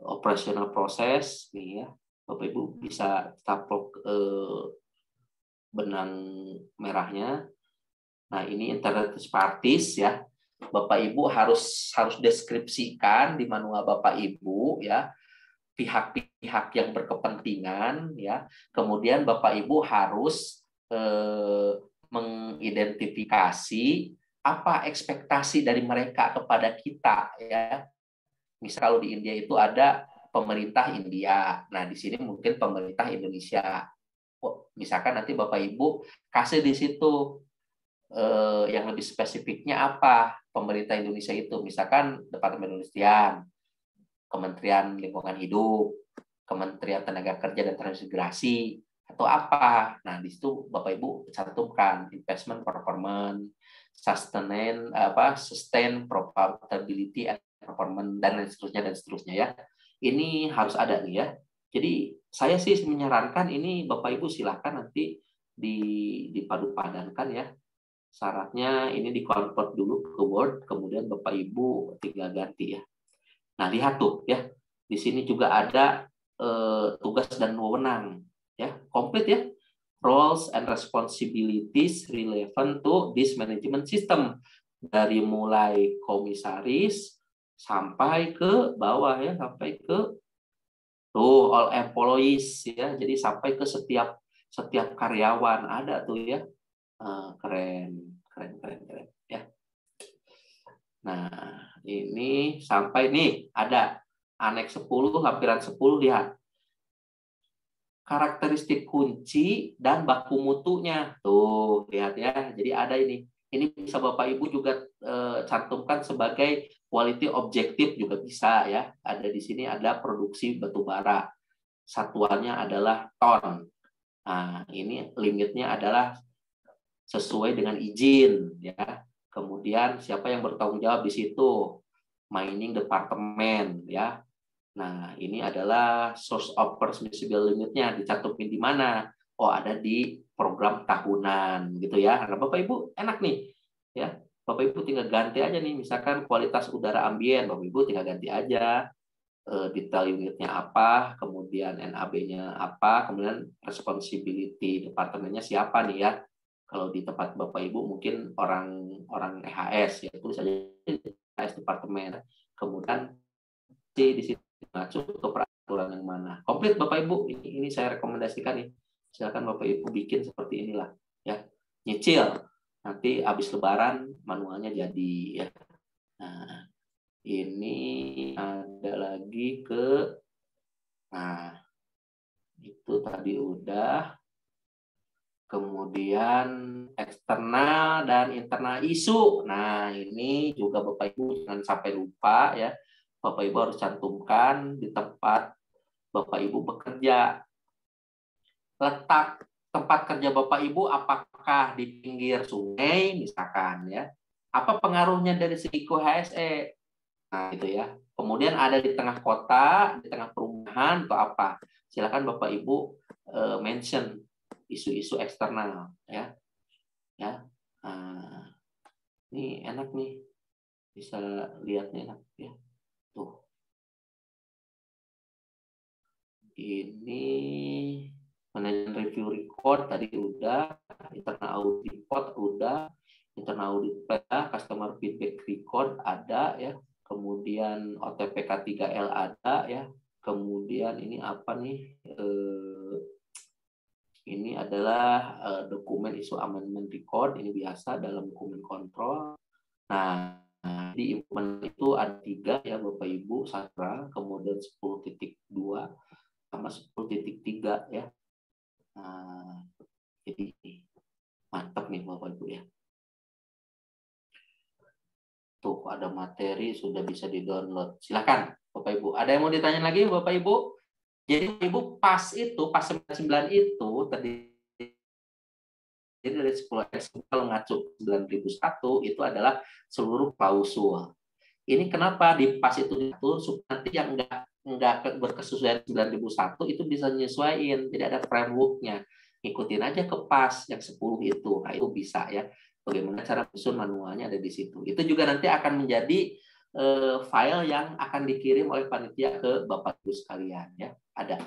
operational process nih ya. Bapak Ibu bisa taplok benang merahnya. Nah, ini interested parties ya. Bapak Ibu harus deskripsikan di manual Bapak Ibu ya, pihak-pihak yang berkepentingan ya. Kemudian Bapak Ibu harus mengidentifikasi apa ekspektasi dari mereka kepada kita ya. Misal kalau di India itu ada pemerintah India. Nah, di sini mungkin pemerintah Indonesia. Misalkan nanti Bapak Ibu kasih di situ yang lebih spesifiknya apa pemerintah Indonesia itu. Misalkan Departemen Perindustrian, Kementerian Lingkungan Hidup, Kementerian Tenaga Kerja dan Transmigrasi, atau apa. Nah, di situ Bapak Ibu cantumkan investment performance, sustain profitability and performance dan seterusnya ya. Ini harus ada nih ya. Jadi saya sih menyarankan ini Bapak Ibu silakan nanti dipadu-padankan ya. Syaratnya ini di-convert dulu ke Word, kemudian Bapak Ibu tinggal ganti ya. Nah, lihat tuh ya. Di sini juga ada tugas dan wewenang ya. Komplit ya. Roles and responsibilities relevant to this management system. Dari mulai komisaris sampai ke bawah ya, sampai ke tuh all employees ya. Jadi sampai ke setiap karyawan ada tuh ya. Keren ya. Nah, ini sampai nih ada aneks 10, lampiran 10, lihat. Karakteristik kunci dan baku mutunya. Tuh, lihat ya. Jadi ada ini Ini bisa Bapak Ibu juga cantumkan sebagai quality objektif juga bisa ya. Ada di sini ada produksi batu bara. Satuannya adalah ton. Nah, ini limitnya adalah sesuai dengan izin ya. Kemudian siapa yang bertanggung jawab di situ? Mining Department ya. Nah, ini adalah source of permissible limitnya dicantumin di mana? Oh, ada di program tahunan gitu ya. Nah, Bapak Ibu enak nih ya. Bapak Ibu tinggal ganti aja nih, misalkan kualitas udara ambien, Bapak Ibu tinggal ganti aja detail unitnya apa, kemudian NAB-nya apa, kemudian responsibility departemennya siapa nih ya. Kalau di tempat Bapak Ibu mungkin orang EHS ya, tulis saja EHS departemen. Kemudian di situ masuk ke peraturan yang mana. Komplit Bapak Ibu, ini saya rekomendasikan nih. Silakan Bapak Ibu bikin seperti inilah ya. Nyicil. Nanti habis lebaran manualnya jadi ya. Nah, ini ada lagi nah itu tadi udah. Kemudian eksternal dan internal isu. Nah, ini juga Bapak Ibu jangan sampai lupa ya. Bapak Ibu harus cantumkan di tempat Bapak Ibu bekerja. Letak tempat kerja Bapak Ibu apakah di pinggir sungai misalkan ya. Apa pengaruhnya dari segi HSE? Nah, gitu ya. Kemudian ada di tengah kota, di tengah perumahan atau apa? Silakan Bapak Ibu mention isu-isu eksternal ya. Ya. Nah, ini enak nih. Bisa lihatnya enak ya. Tuh. Ini manajemen review record tadi udah, internal audit report udah, internal audit plan, customer feedback record ada ya. Kemudian OTPK 3L ada ya. Kemudian ini apa nih? Ini adalah dokumen isu amendment record. Ini biasa dalam dokumen kontrol. Nah, di implement itu ada 3 ya Bapak Ibu, Satra, kemudian 10.2 sama 10.3 ya. Nah, jadi mantap nih Bapak Ibu ya. Tuh ada materi sudah bisa di-download. Silakan Bapak Ibu. Ada yang mau ditanya lagi Bapak Ibu? Jadi Ibu pas 99 itu tadi, jadi dari 10 kalau ngacu 9001 itu adalah seluruh klausul. Ini kenapa di pas itu diatur supaya nanti yang enggak berkesesuaian 9001 itu bisa menyesuaikan. Jadi ada frameworknya. Ikutin aja ke pas yang 10 itu. Nah, itu bisa ya. Bagaimana cara menyusun manualnya ada di situ. Itu juga nanti akan menjadi file yang akan dikirim oleh panitia ke Bapak Ibu sekalian ya. Ada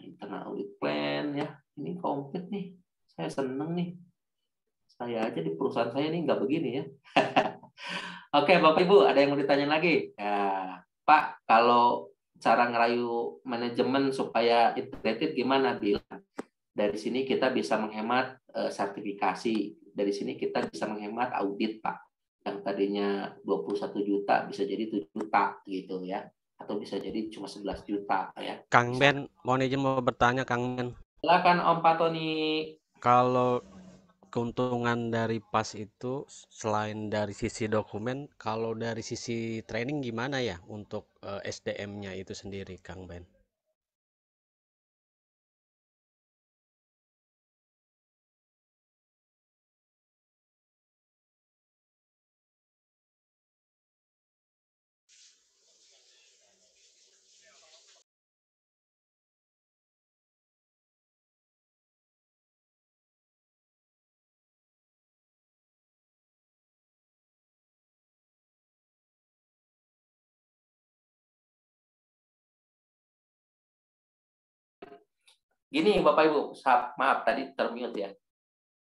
internal audit plan ya. Ini komplit nih. Saya seneng nih. Saya aja di perusahaan saya ini nggak begini ya. Oke, Bapak Ibu, ada yang mau ditanya lagi? Ya, Pak, kalau cara ngerayu manajemen supaya integrated gimana? Bilang. Dari sini kita bisa menghemat sertifikasi. Dari sini kita bisa menghemat audit, Pak. Yang tadinya 21 juta bisa jadi 7 juta gitu ya. Atau bisa jadi cuma 11 juta ya. Kang Ben, mau izin mau bertanya Kang Ben. Silakan Om Patoni. Kalau keuntungan dari PAS itu selain dari sisi dokumen, kalau dari sisi training gimana ya untuk SDM-nya itu sendiri, Kang Ben? Gini Bapak Ibu, maaf tadi termute ya.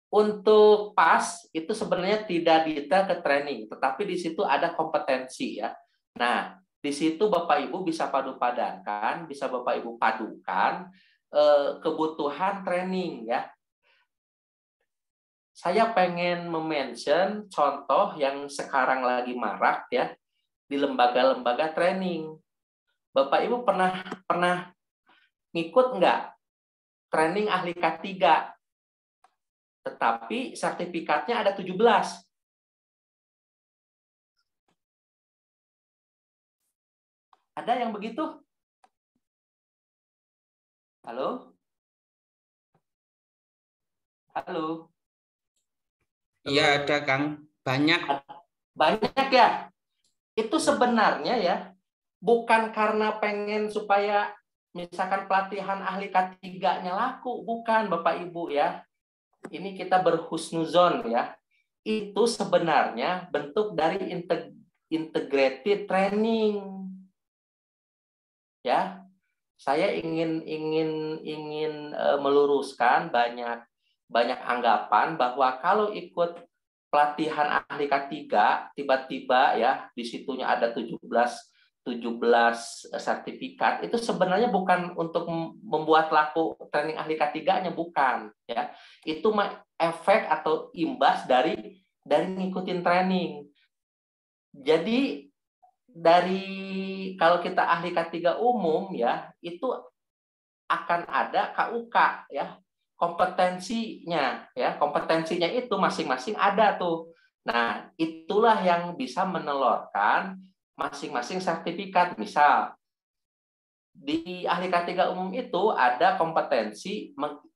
Untuk PAS itu sebenarnya tidak detail ke training, tetapi di situ ada kompetensi ya. Nah, di situ Bapak Ibu bisa padu-padankan, bisa Bapak Ibu padukan kebutuhan training ya. Saya pengen mention contoh yang sekarang lagi marak ya di lembaga-lembaga training. Bapak Ibu pernah ngikut nggak training ahli K3? tetapi sertifikatnya ada 17. Ada yang begitu? Halo? Halo? Iya ada Kang, banyak. Banyak ya? Itu sebenarnya ya, bukan karena pengen supaya misalkan pelatihan ahli K3-nya laku, bukan Bapak Ibu ya. Ini kita berhusnuzon ya. Itu sebenarnya bentuk dari integrated training. Ya. Saya ingin meluruskan banyak anggapan bahwa kalau ikut pelatihan ahli K3 tiba-tiba ya di situnya ada 17 sertifikat, itu sebenarnya bukan untuk membuat laku training ahli K3-nya, bukan ya. Itu efek atau imbas dari ngikutin training. Jadi kalau kita ahli K3 umum ya, itu akan ada KUK ya, kompetensinya itu masing-masing ada tuh. Nah, itulah yang bisa menelurkan masing-masing sertifikat. Misal di ahli K3 umum itu ada kompetensi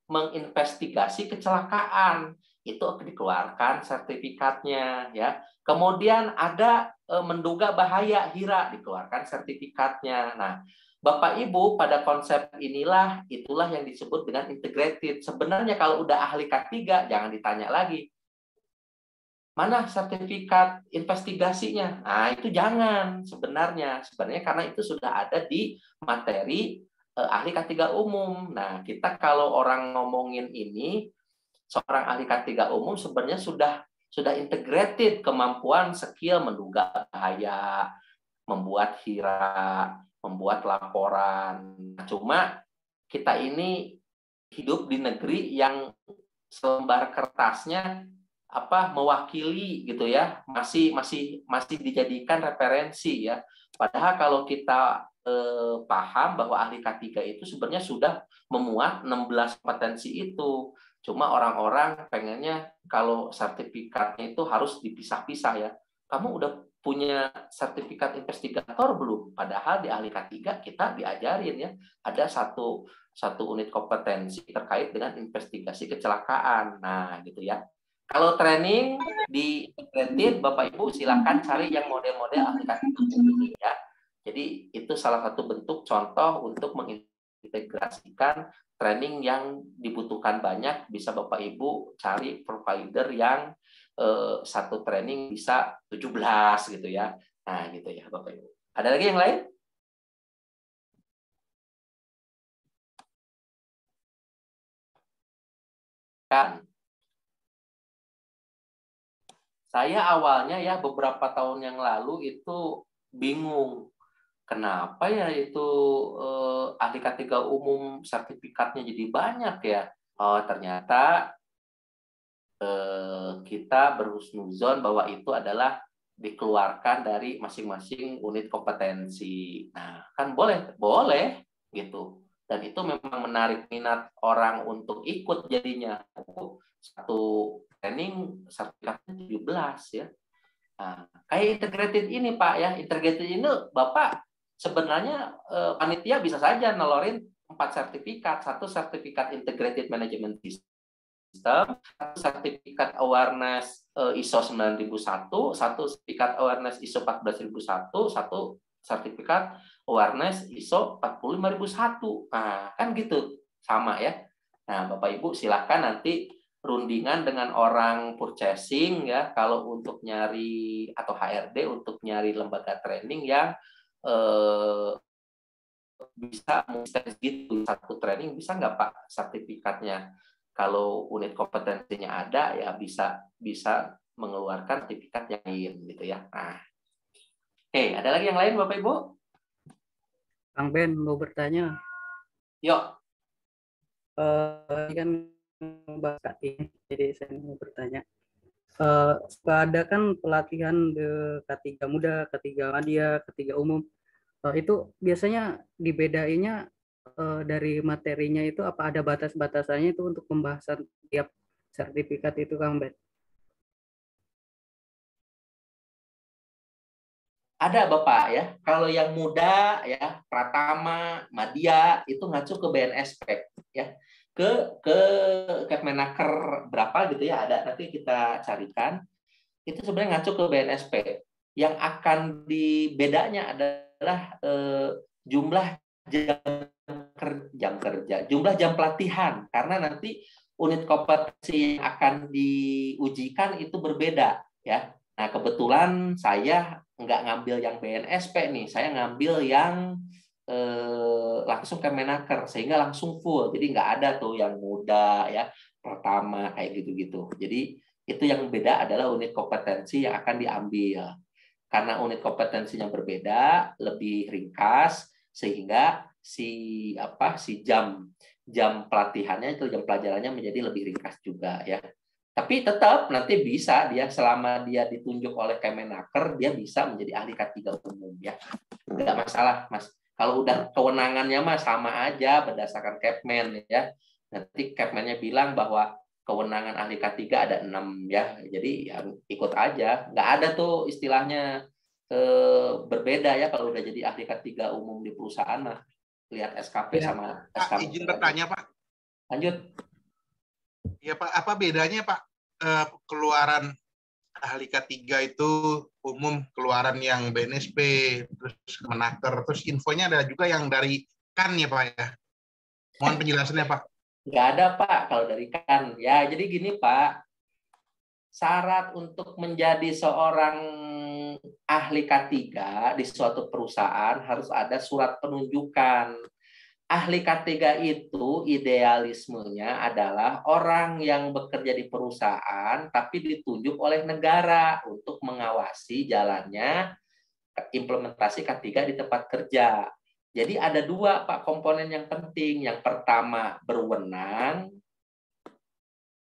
menginvestigasi kecelakaan, itu dikeluarkan sertifikatnya ya. Kemudian ada menduga bahaya HIRA, dikeluarkan sertifikatnya. Nah, Bapak Ibu, pada konsep itulah yang disebut dengan integrated. Sebenarnya kalau udah ahli K3, jangan ditanya lagi. Mana sertifikat investigasinya? Nah, itu jangan sebenarnya. Sebenarnya karena itu sudah ada di materi ahli K3 umum. Nah, kita kalau orang ngomongin ini, seorang ahli K3 umum sebenarnya sudah integrated kemampuan skill menduga bahaya, membuat HIRA, membuat laporan. Cuma kita ini hidup di negeri yang selembar kertasnya mewakili gitu ya, masih dijadikan referensi ya. Padahal kalau kita paham bahwa ahli K3 itu sebenarnya sudah memuat 16 kompetensi itu. Cuma orang-orang pengennya kalau sertifikatnya itu harus dipisah-pisah ya. Kamu udah punya sertifikat investigator belum? Padahal di ahli K3 kita diajarin ya, ada satu unit kompetensi terkait dengan investigasi kecelakaan. Nah, gitu ya. Kalau training di integrated, Bapak Ibu silakan cari yang model-model ahli K3 ini ya. Jadi itu salah satu bentuk contoh untuk mengintegrasikan training yang dibutuhkan banyak. Bisa Bapak Ibu cari provider yang satu training bisa 17 gitu ya. Nah, gitu ya Bapak Ibu. Ada lagi yang lain? Kan saya awalnya ya beberapa tahun yang lalu itu bingung. Kenapa ya itu ahli K3 umum sertifikatnya jadi banyak ya? Oh, ternyata kita berhusnuzon bahwa itu adalah dikeluarkan dari masing-masing unit kompetensi. Nah, kan boleh gitu. Dan itu memang menarik minat orang untuk ikut jadinya. Satu training sertifikatnya 17 ya. Nah, kayak integrated ini Pak ya, integrated ini Bapak sebenarnya panitia bisa saja nelorin 4 sertifikat, satu sertifikat integrated management system, satu sertifikat awareness ISO 9001, satu sertifikat awareness ISO 14001, satu sertifikat awareness ISO 45001. Nah, kan gitu, sama ya. Nah, Bapak Ibu silakan nanti rundingan dengan orang purchasing ya, kalau untuk nyari atau HRD untuk nyari lembaga training yang bisa gitu satu training, bisa nggak Pak sertifikatnya? Kalau unit kompetensinya ada ya bisa mengeluarkan sertifikat yang lain gitu ya. Nah, oke, ada lagi yang lain Bapak Ibu? Kang Ben mau bertanya. Yuk. Ini kan bahas K3, jadi saya mau bertanya. Ada kan pelatihan di K3 muda, K3 madya, K3 umum. Itu biasanya dibedainnya dari materinya itu apa ada batas-batasannya itu untuk pembahasan tiap sertifikat itu Kang Bet? Ada Bapak ya. Kalau yang muda ya, Pratama, Madya itu ngacu ke BNSP ya. Ke Kepmenaker berapa gitu ya, ada, nanti kita carikan. Itu sebenarnya ngacu ke BNSP. Yang akan bedanya adalah jumlah jam kerja, jumlah jam pelatihan, karena nanti unit kompetensi yang akan diujikan itu berbeda ya. Nah, kebetulan saya nggak ngambil yang BNSP nih, saya ngambil yang langsung Kemenaker, sehingga langsung full. Jadi nggak ada tuh yang muda ya, pertama kayak gitu-gitu. Jadi itu yang beda adalah unit kompetensi yang akan diambil. Karena unit kompetensinya berbeda, lebih ringkas, sehingga si jam pelatihannya itu, jam pelajarannya menjadi lebih ringkas juga ya. Tapi tetap nanti bisa dia, selama dia ditunjuk oleh Kemenaker, dia bisa menjadi ahli K3 umum ya. Nggak masalah, Mas. Kalau udah kewenangannya mah sama aja berdasarkan Kepmen ya. Nanti Kepmennya bilang bahwa kewenangan ahli K3 ada 6 ya. Jadi ya ikut aja. Nggak ada tuh istilahnya berbeda ya kalau udah jadi ahli K3 umum di perusahaan mah. Lihat SKP Ya. sama Pak, SKP. izin bertanya Pak. Lanjut. Ya Pak, apa bedanya Pak keluaran ahli K3 itu umum, keluaran yang BNSP, terus Kemenaker, terus infonya ada juga yang dari KAN ya Pak ya? Mohon penjelasannya Pak. Nggak ada Pak kalau dari KAN. Ya jadi gini Pak, syarat untuk menjadi seorang ahli K3 di suatu perusahaan harus ada surat penunjukan. Ahli K3 itu idealismenya adalah orang yang bekerja di perusahaan tapi ditunjuk oleh negara untuk mengawasi jalannya implementasi K3 di tempat kerja. Jadi ada dua Pak komponen yang penting. Yang pertama berwenang.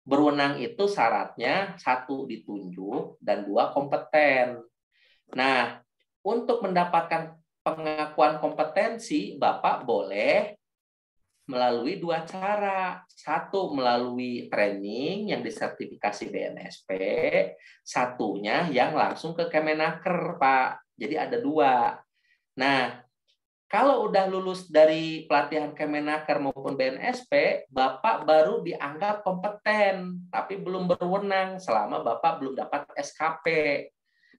Berwenang itu syaratnya 1 ditunjuk dan 2 kompeten. Nah, untuk mendapatkan pengakuan kompetensi, Bapak boleh melalui 2 cara. 1 melalui training yang disertifikasi BNSP, satunya yang langsung ke Kemenaker, Pak. Jadi ada 2. Nah, kalau udah lulus dari pelatihan Kemenaker maupun BNSP, Bapak baru dianggap kompeten, tapi belum berwenang selama Bapak belum dapat SKP.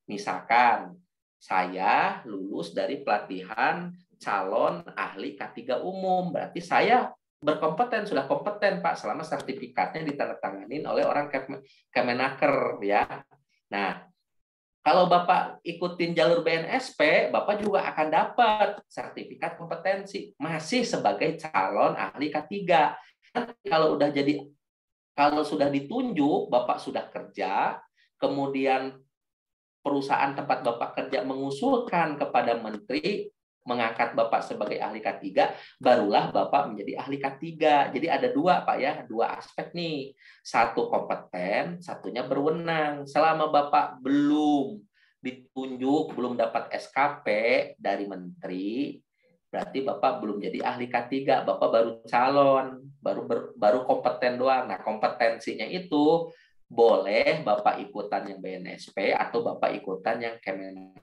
Misalkan, saya lulus dari pelatihan calon ahli K3 umum, berarti saya berkompeten, sudah kompeten Pak, selama sertifikatnya ditandatanganin oleh orang Kemenaker ya. Nah, kalau Bapak ikutin jalur BNSP, Bapak juga akan dapat sertifikat kompetensi masih sebagai calon ahli K3. Kalau sudah ditunjuk, Bapak sudah kerja, kemudian perusahaan tempat Bapak kerja mengusulkan kepada menteri mengangkat Bapak sebagai ahli K3, barulah Bapak menjadi ahli K3. Jadi ada 2 Pak ya, 2 aspek nih. 1 kompeten, satunya berwenang. Selama Bapak belum ditunjuk, belum dapat SKP dari menteri, berarti Bapak belum jadi ahli K3, Bapak baru calon, baru kompeten doang. Nah, kompetensinya itu boleh Bapak ikutan yang BNSP atau Bapak ikutan yang Kemenaker.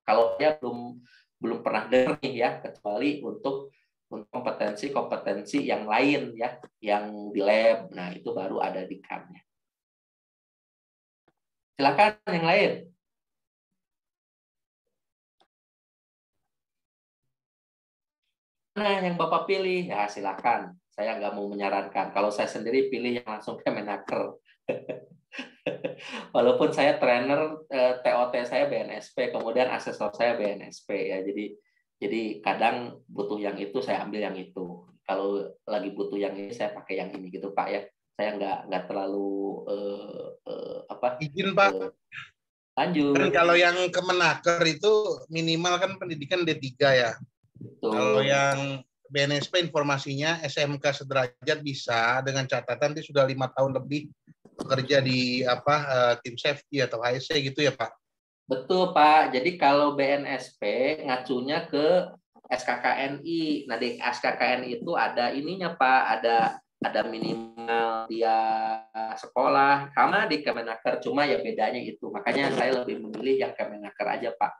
Kalau dia belum pernah dengar nih ya, kecuali untuk kompetensi yang lain ya, yang di lab. Nah, itu baru ada di KAN-nya. Silakan yang lain. Nah, yang Bapak pilih ya silakan. Saya nggak mau menyarankan. Kalau saya sendiri pilih yang langsung Kemenaker. Walaupun saya trainer, TOT saya BNSP, kemudian asesor saya BNSP ya. Jadi kadang butuh yang itu, saya ambil yang itu. Kalau lagi butuh yang ini, saya pakai yang ini gitu Pak ya. Saya nggak terlalu Izin Pak. Lanjut. Dan kalau yang Kemenaker itu minimal kan pendidikan D3 ya. Betul. Kalau yang BNSP informasinya SMK sederajat bisa, dengan catatan dia sudah 5 tahun lebih bekerja di tim safety atau HSE gitu ya Pak? Betul Pak. Jadi kalau BNSP ngacunya ke SKKNI. Nah di SKKNI itu ada ininya Pak, ada ada minimal dia sekolah, sama di Kemenaker, cuma ya bedanya itu. Makanya saya lebih memilih yang Kemenaker aja, Pak.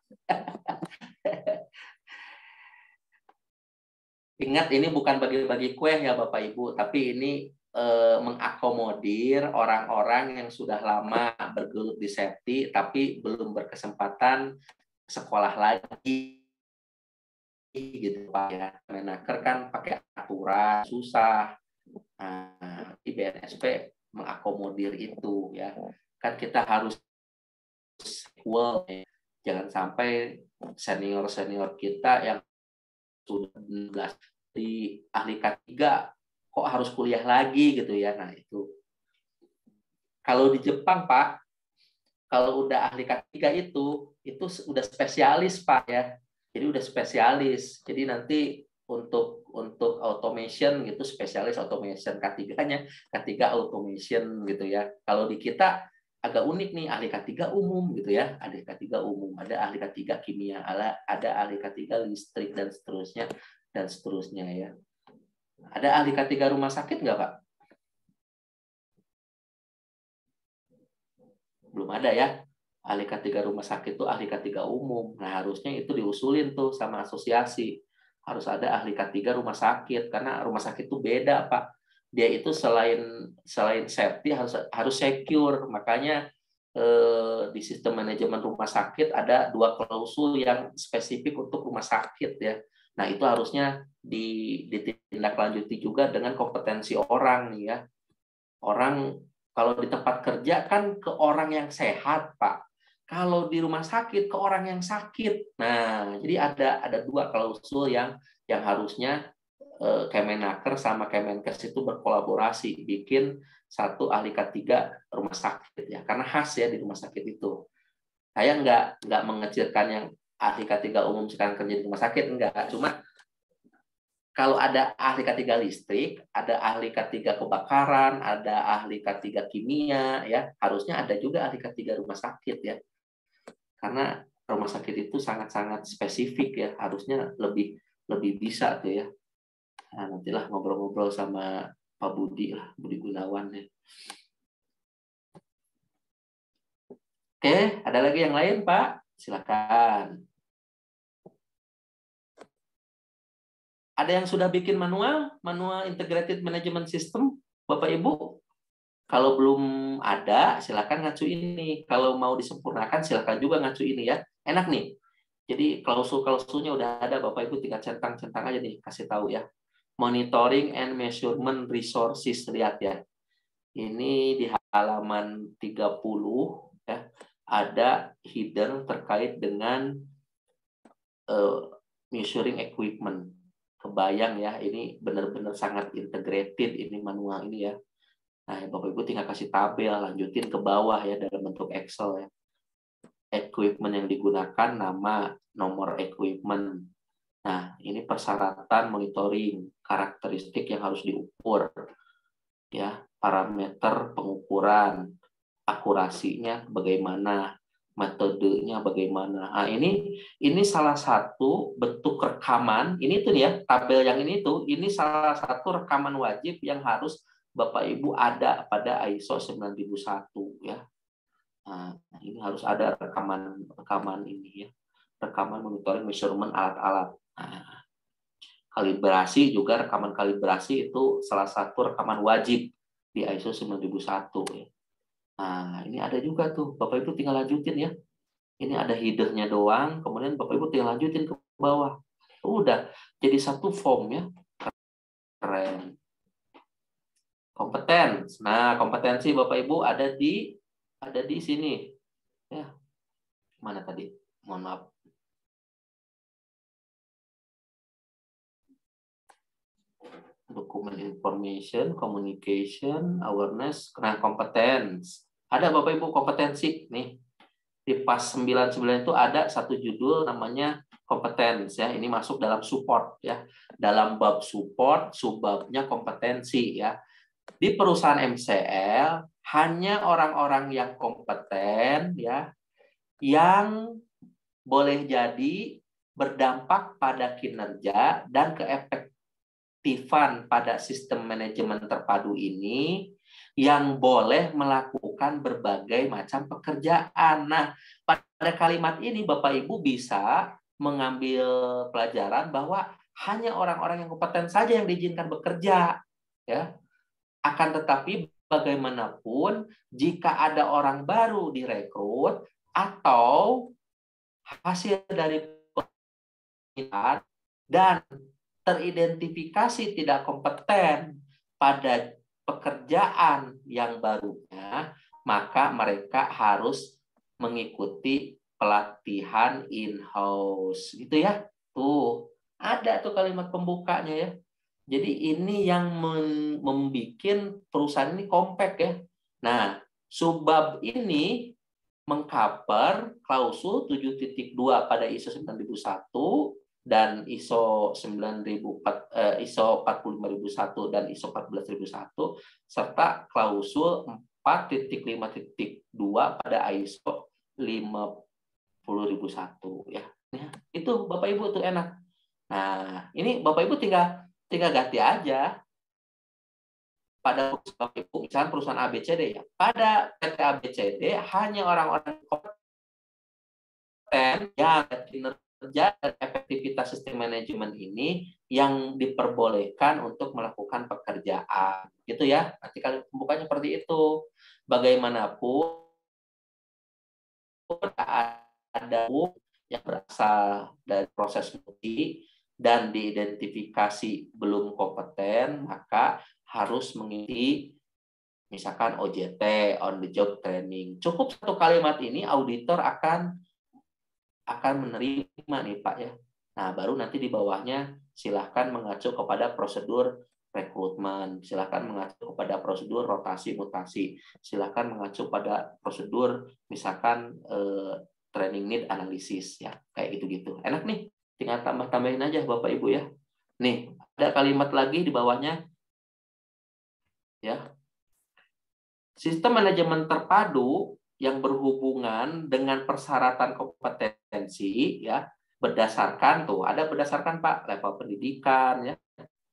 Ingat, ini bukan bagi-bagi kue ya Bapak Ibu, tapi ini mengakomodir orang-orang yang sudah lama bergelut di Septi, tapi belum berkesempatan sekolah lagi. Gitu Pak ya. Kemenaker kan pakai aturan, susah. Nah, di BNSP mengakomodir itu ya. Kan kita harus equal ya. Jangan sampai senior-senior kita yang sudah 19 di ahli K3 kok harus kuliah lagi gitu ya. Nah, itu. Kalau di Jepang, Pak, kalau udah ahli K3 itu udah spesialis, Pak ya. Jadi udah spesialis. Jadi nanti untuk automation gitu, spesialis automation, K3-nya K3 automation gitu ya. Kalau di kita agak unik nih, ahli K3 umum gitu ya. Ahli K3 umum, ada ahli K3 kimia, ada ahli K3 listrik dan seterusnya ya. Ada ahli K3 rumah sakit nggak, Pak? Belum ada ya. Ahli K3 rumah sakit itu ahli K3 umum. Nah, harusnya itu diusulin tuh sama asosiasi. Harus ada ahli K3 rumah sakit, karena rumah sakit itu beda, Pak. Dia itu selain safety harus secure. Makanya di sistem manajemen rumah sakit ada 2 klausul yang spesifik untuk rumah sakit ya. Nah, itu harusnya ditindaklanjuti juga dengan kompetensi orang nih ya. Orang kalau di tempat kerja kan ke orang yang sehat, Pak. Kalau di rumah sakit ke orang yang sakit. Nah, jadi ada 2 klausul yang harusnya Kemenaker sama Kemenkes itu berkolaborasi bikin satu ahli K3 rumah sakit ya. Karena khas ya di rumah sakit itu. Saya nggak mengecilkan yang ahli K3 umum sekarang kerja di rumah sakit, enggak. Cuma kalau ada ahli K3 listrik, ada ahli K3 kebakaran, ada ahli K3 kimia, ya harusnya ada juga ahli K3 rumah sakit ya. Karena rumah sakit itu sangat-sangat spesifik ya, harusnya lebih bisa tuh ya. Nah, nantilah ngobrol-ngobrol sama Pak Budi lah, Budi Gunawan ya. Oke, ada lagi yang lain, Pak? Silakan. Ada yang sudah bikin manual integrated management system, Bapak Ibu? Kalau belum ada, silakan ngacu ini. Kalau mau disempurnakan, silakan juga ngacu ini ya. Enak nih. Jadi klausul-klausulnya udah ada, Bapak Ibu tinggal centang-centang aja nih, kasih tahu ya. Monitoring and measurement resources, lihat ya. Ini di halaman 30 ya. Ada hidden terkait dengan measuring equipment. Kebayang ya, ini benar-benar sangat integrated ini manual ini ya. Nah, Bapak Ibu tinggal kasih tabel, lanjutin ke bawah ya dalam bentuk Excel ya. Equipment yang digunakan, nama, nomor equipment. Nah, ini persyaratan monitoring, karakteristik yang harus diukur. Ya, parameter pengukuran, akurasinya bagaimana, metodenya bagaimana. Nah, ini salah satu bentuk rekaman. Ini tuh ya, tabel yang ini tuh, ini salah satu rekaman wajib yang harus Bapak Ibu ada pada ISO 9001 ya. Nah, ini harus ada rekaman ini ya. Rekaman monitoring measurement alat-alat. Nah, kalibrasi juga, rekaman kalibrasi itu salah satu rekaman wajib di ISO 9001 ya. Nah, ini ada juga tuh. Bapak Ibu tinggal lanjutin ya. Ini ada header-nya doang, kemudian Bapak Ibu tinggal lanjutin ke bawah. Udah jadi satu form ya. Keren. Kompetensi. Nah, kompetensi Bapak Ibu ada di sini. Ya. Mana tadi? Mohon maaf. Dokumen information, communication, awareness, nah competence. Ada Bapak Ibu kompetensi nih. Di pas 99 itu ada satu judul namanya competence ya. Ini masuk dalam support ya. Dalam bab support, subbabnya kompetensi ya. Di perusahaan MCL hanya orang-orang yang kompeten ya yang boleh jadi berdampak pada kinerja dan keefektifan keaktifan pada sistem manajemen terpadu ini yang boleh melakukan berbagai macam pekerjaan. Nah, pada kalimat ini Bapak Ibu bisa mengambil pelajaran bahwa hanya orang-orang yang kompeten saja yang diizinkan bekerja, ya. Akan tetapi bagaimanapun jika ada orang baru direkrut atau hasil dari pemilihan dan teridentifikasi tidak kompeten pada pekerjaan yang barunya, maka mereka harus mengikuti pelatihan in-house. Gitu ya. Tuh, ada tuh kalimat pembukanya ya. Jadi ini yang membuat perusahaan ini compact ya. Nah, subbab ini mengcover klausul 7.2 pada ISO 9001 dan ISO 45001 dan ISO 14001 serta klausul 4.5.2 pada ISO 50001 ya. Itu Bapak Ibu tuh enak. Nah, ini Bapak Ibu tinggal ganti aja pada misalnya perusahaan ABCD ya. Pada PT ABCD hanya orang-orang kompeten yang kinerja dan efektivitas sistem manajemen ini yang diperbolehkan untuk melakukan pekerjaan. Gitu ya. Nanti kalau pembukanya seperti itu. Bagaimanapun ada yang berasal dari proses multi dan diidentifikasi belum kompeten, maka harus mengikuti misalkan OJT, on the job training. Cukup satu kalimat ini auditor akan menerima nih Pak ya. Nah, baru nanti di bawahnya silahkan mengacu kepada prosedur rekrutmen, silahkan mengacu kepada prosedur rotasi mutasi, silahkan mengacu pada prosedur misalkan training need analisis ya, kayak gitu-gitu. Enak nih, tinggal tambah-tambahin aja Bapak Ibu ya. Nih, ada kalimat lagi di bawahnya ya. Sistem manajemen terpadu yang berhubungan dengan persyaratan kompetensi ya, berdasarkan tuh, ada berdasarkan Pak level pendidikan ya.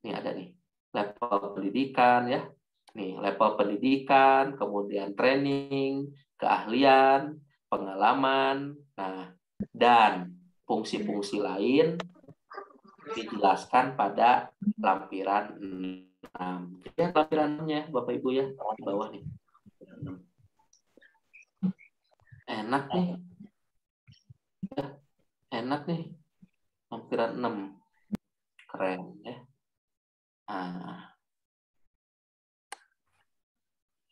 Nih ada nih, level pendidikan ya. Nih, level pendidikan, kemudian training, keahlian, pengalaman, nah, dan fungsi-fungsi lain dijelaskan pada lampiran 6. Ya, lampirannya Bapak Ibu ya, di bawah nih. Enak nih. Ya, enak nih. Lampiran 6. Keren ya. Nah.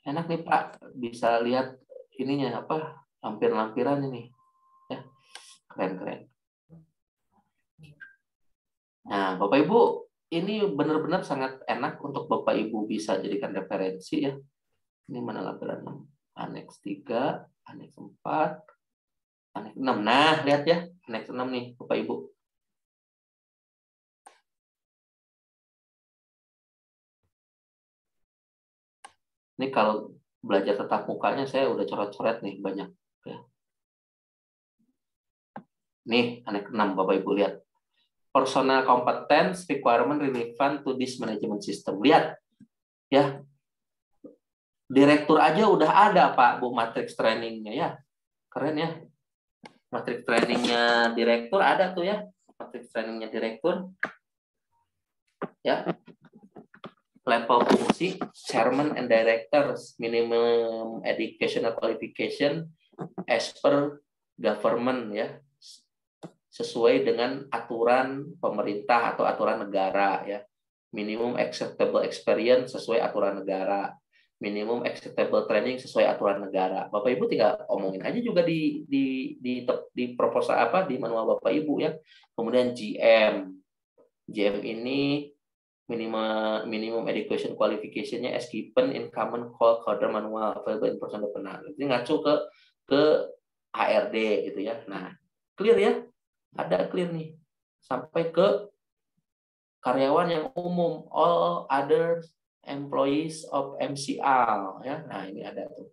Enak nih Pak, bisa lihat ininya apa? Lampiran-lampiran ini. Ya. Keren-keren. Nah, Bapak Ibu, ini benar-benar sangat enak untuk Bapak Ibu bisa jadikan referensi ya. Ini mana lampiran 6? Aneks 3, aneks 4, aneks 6. Nah, lihat ya, aneks 6 nih Bapak Ibu. Ini kalau belajar tatap mukanya saya udah coret-coret nih banyak ya. Nih, aneks 6 Bapak Ibu lihat. Personal competence requirement relevant to this management system. Lihat ya. Direktur aja udah ada Pak Bu matriks trainingnya ya. Keren ya. Matriks trainingnya direktur ada tuh ya. Matriks trainingnya direktur. Ya. Level fungsi chairman and directors, minimum educational qualification as per government ya. Sesuai dengan aturan pemerintah atau aturan negara ya. Minimum acceptable experience sesuai aturan negara. Minimum acceptable training sesuai aturan negara. Bapak Ibu tinggal omongin aja juga di proposal apa di manual Bapak Ibu ya. Kemudian GM ini minimum education qualification-nya as given in common call coder manual available in person benar. Ini ngacu ke HRD gitu ya. Nah, clear ya? Ada clear nih. Sampai ke karyawan yang umum, all other employees of MCR ya. Nah, ini ada tuh.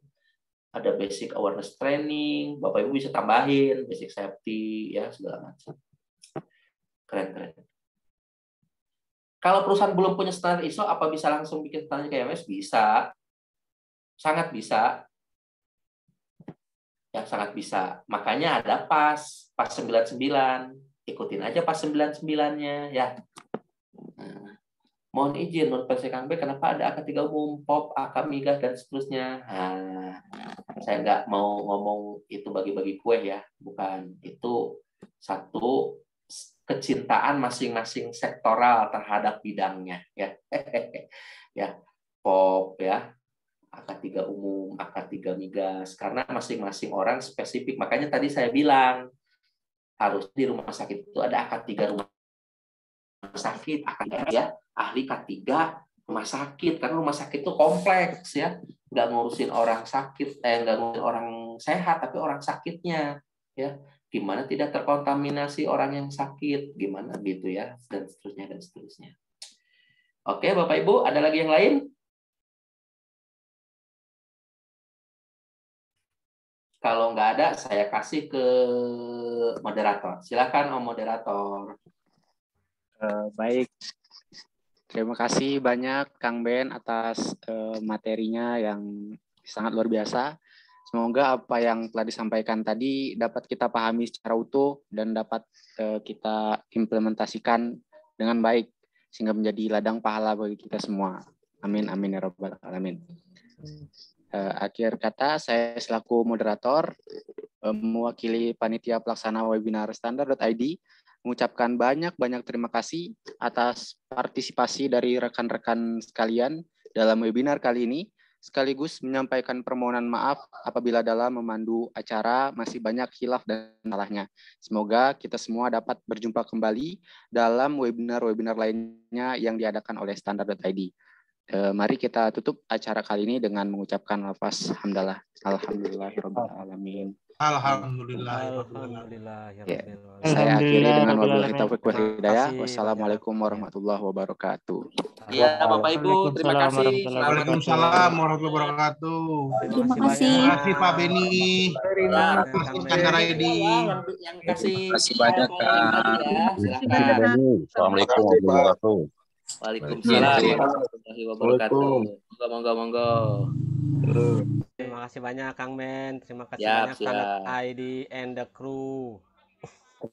Ada basic awareness training, Bapak Ibu bisa tambahin basic safety ya segala macam. Keren. Kalau perusahaan belum punya standar ISO, apa bisa langsung bikin standarnya kayak MS? Bisa. Sangat bisa. Ya, sangat bisa. Makanya ada PAS 99. Ikutin aja PAS 99-nya ya. Nah, mohon izin menurut versi Kang B, kenapa ada AK3 umum, POP, AK migas dan seterusnya. Nah, saya nggak mau ngomong itu bagi-bagi kue ya, bukan. Itu satu kecintaan masing-masing sektoral terhadap bidangnya ya. Ya, POP ya, AK3 umum, AK3 migas, karena masing-masing orang spesifik. Makanya tadi saya bilang harus di rumah sakit itu ada AK3 rumah sakit, AK3 ya, ahli K3 rumah sakit, karena rumah sakit itu kompleks ya, nggak ngurusin orang sakit, nggak ngurusin orang sehat, tapi orang sakitnya ya, gimana tidak terkontaminasi orang yang sakit, gimana gitu ya, dan seterusnya dan seterusnya. Oke Bapak Ibu, ada lagi yang lain? Kalau nggak ada, saya kasih ke moderator. Silakan Om Moderator. Baik, terima kasih banyak Kang Ben atas materinya yang sangat luar biasa. Semoga apa yang telah disampaikan tadi dapat kita pahami secara utuh dan dapat kita implementasikan dengan baik sehingga menjadi ladang pahala bagi kita semua. Amin, amin ya rabbal alamin. Akhir kata, saya selaku moderator mewakili panitia pelaksana webinar standar.id mengucapkan banyak-banyak terima kasih atas partisipasi dari rekan-rekan sekalian dalam webinar kali ini, sekaligus menyampaikan permohonan maaf apabila dalam memandu acara masih banyak khilaf dan salahnya. Semoga kita semua dapat berjumpa kembali dalam webinar-webinar lainnya yang diadakan oleh standar.id. Mari kita tutup acara kali ini dengan mengucapkan lafaz hamdalah. Alhamdulillahirabbil alamin. Ya, saya akhiri dengan wabillahi taufiq wal hidayah. Wassalamualaikum warahmatullahi wabarakatuh. Ya, Bapak Ibu, terima kasih. Waalaikumsalam warahmatullahi wabarakatuh. Terima kasih. Terima kasih Pak Beni. Terima kasih banyak Kak. Silakan. Assalamualaikum warahmatullahi wabarakatuh. Waalaikumsalam warahmatullahi wabarakatuh. Monggo. Terima kasih banyak Kang Ben. Terima kasih Siap, banyak Standard ID and the crew.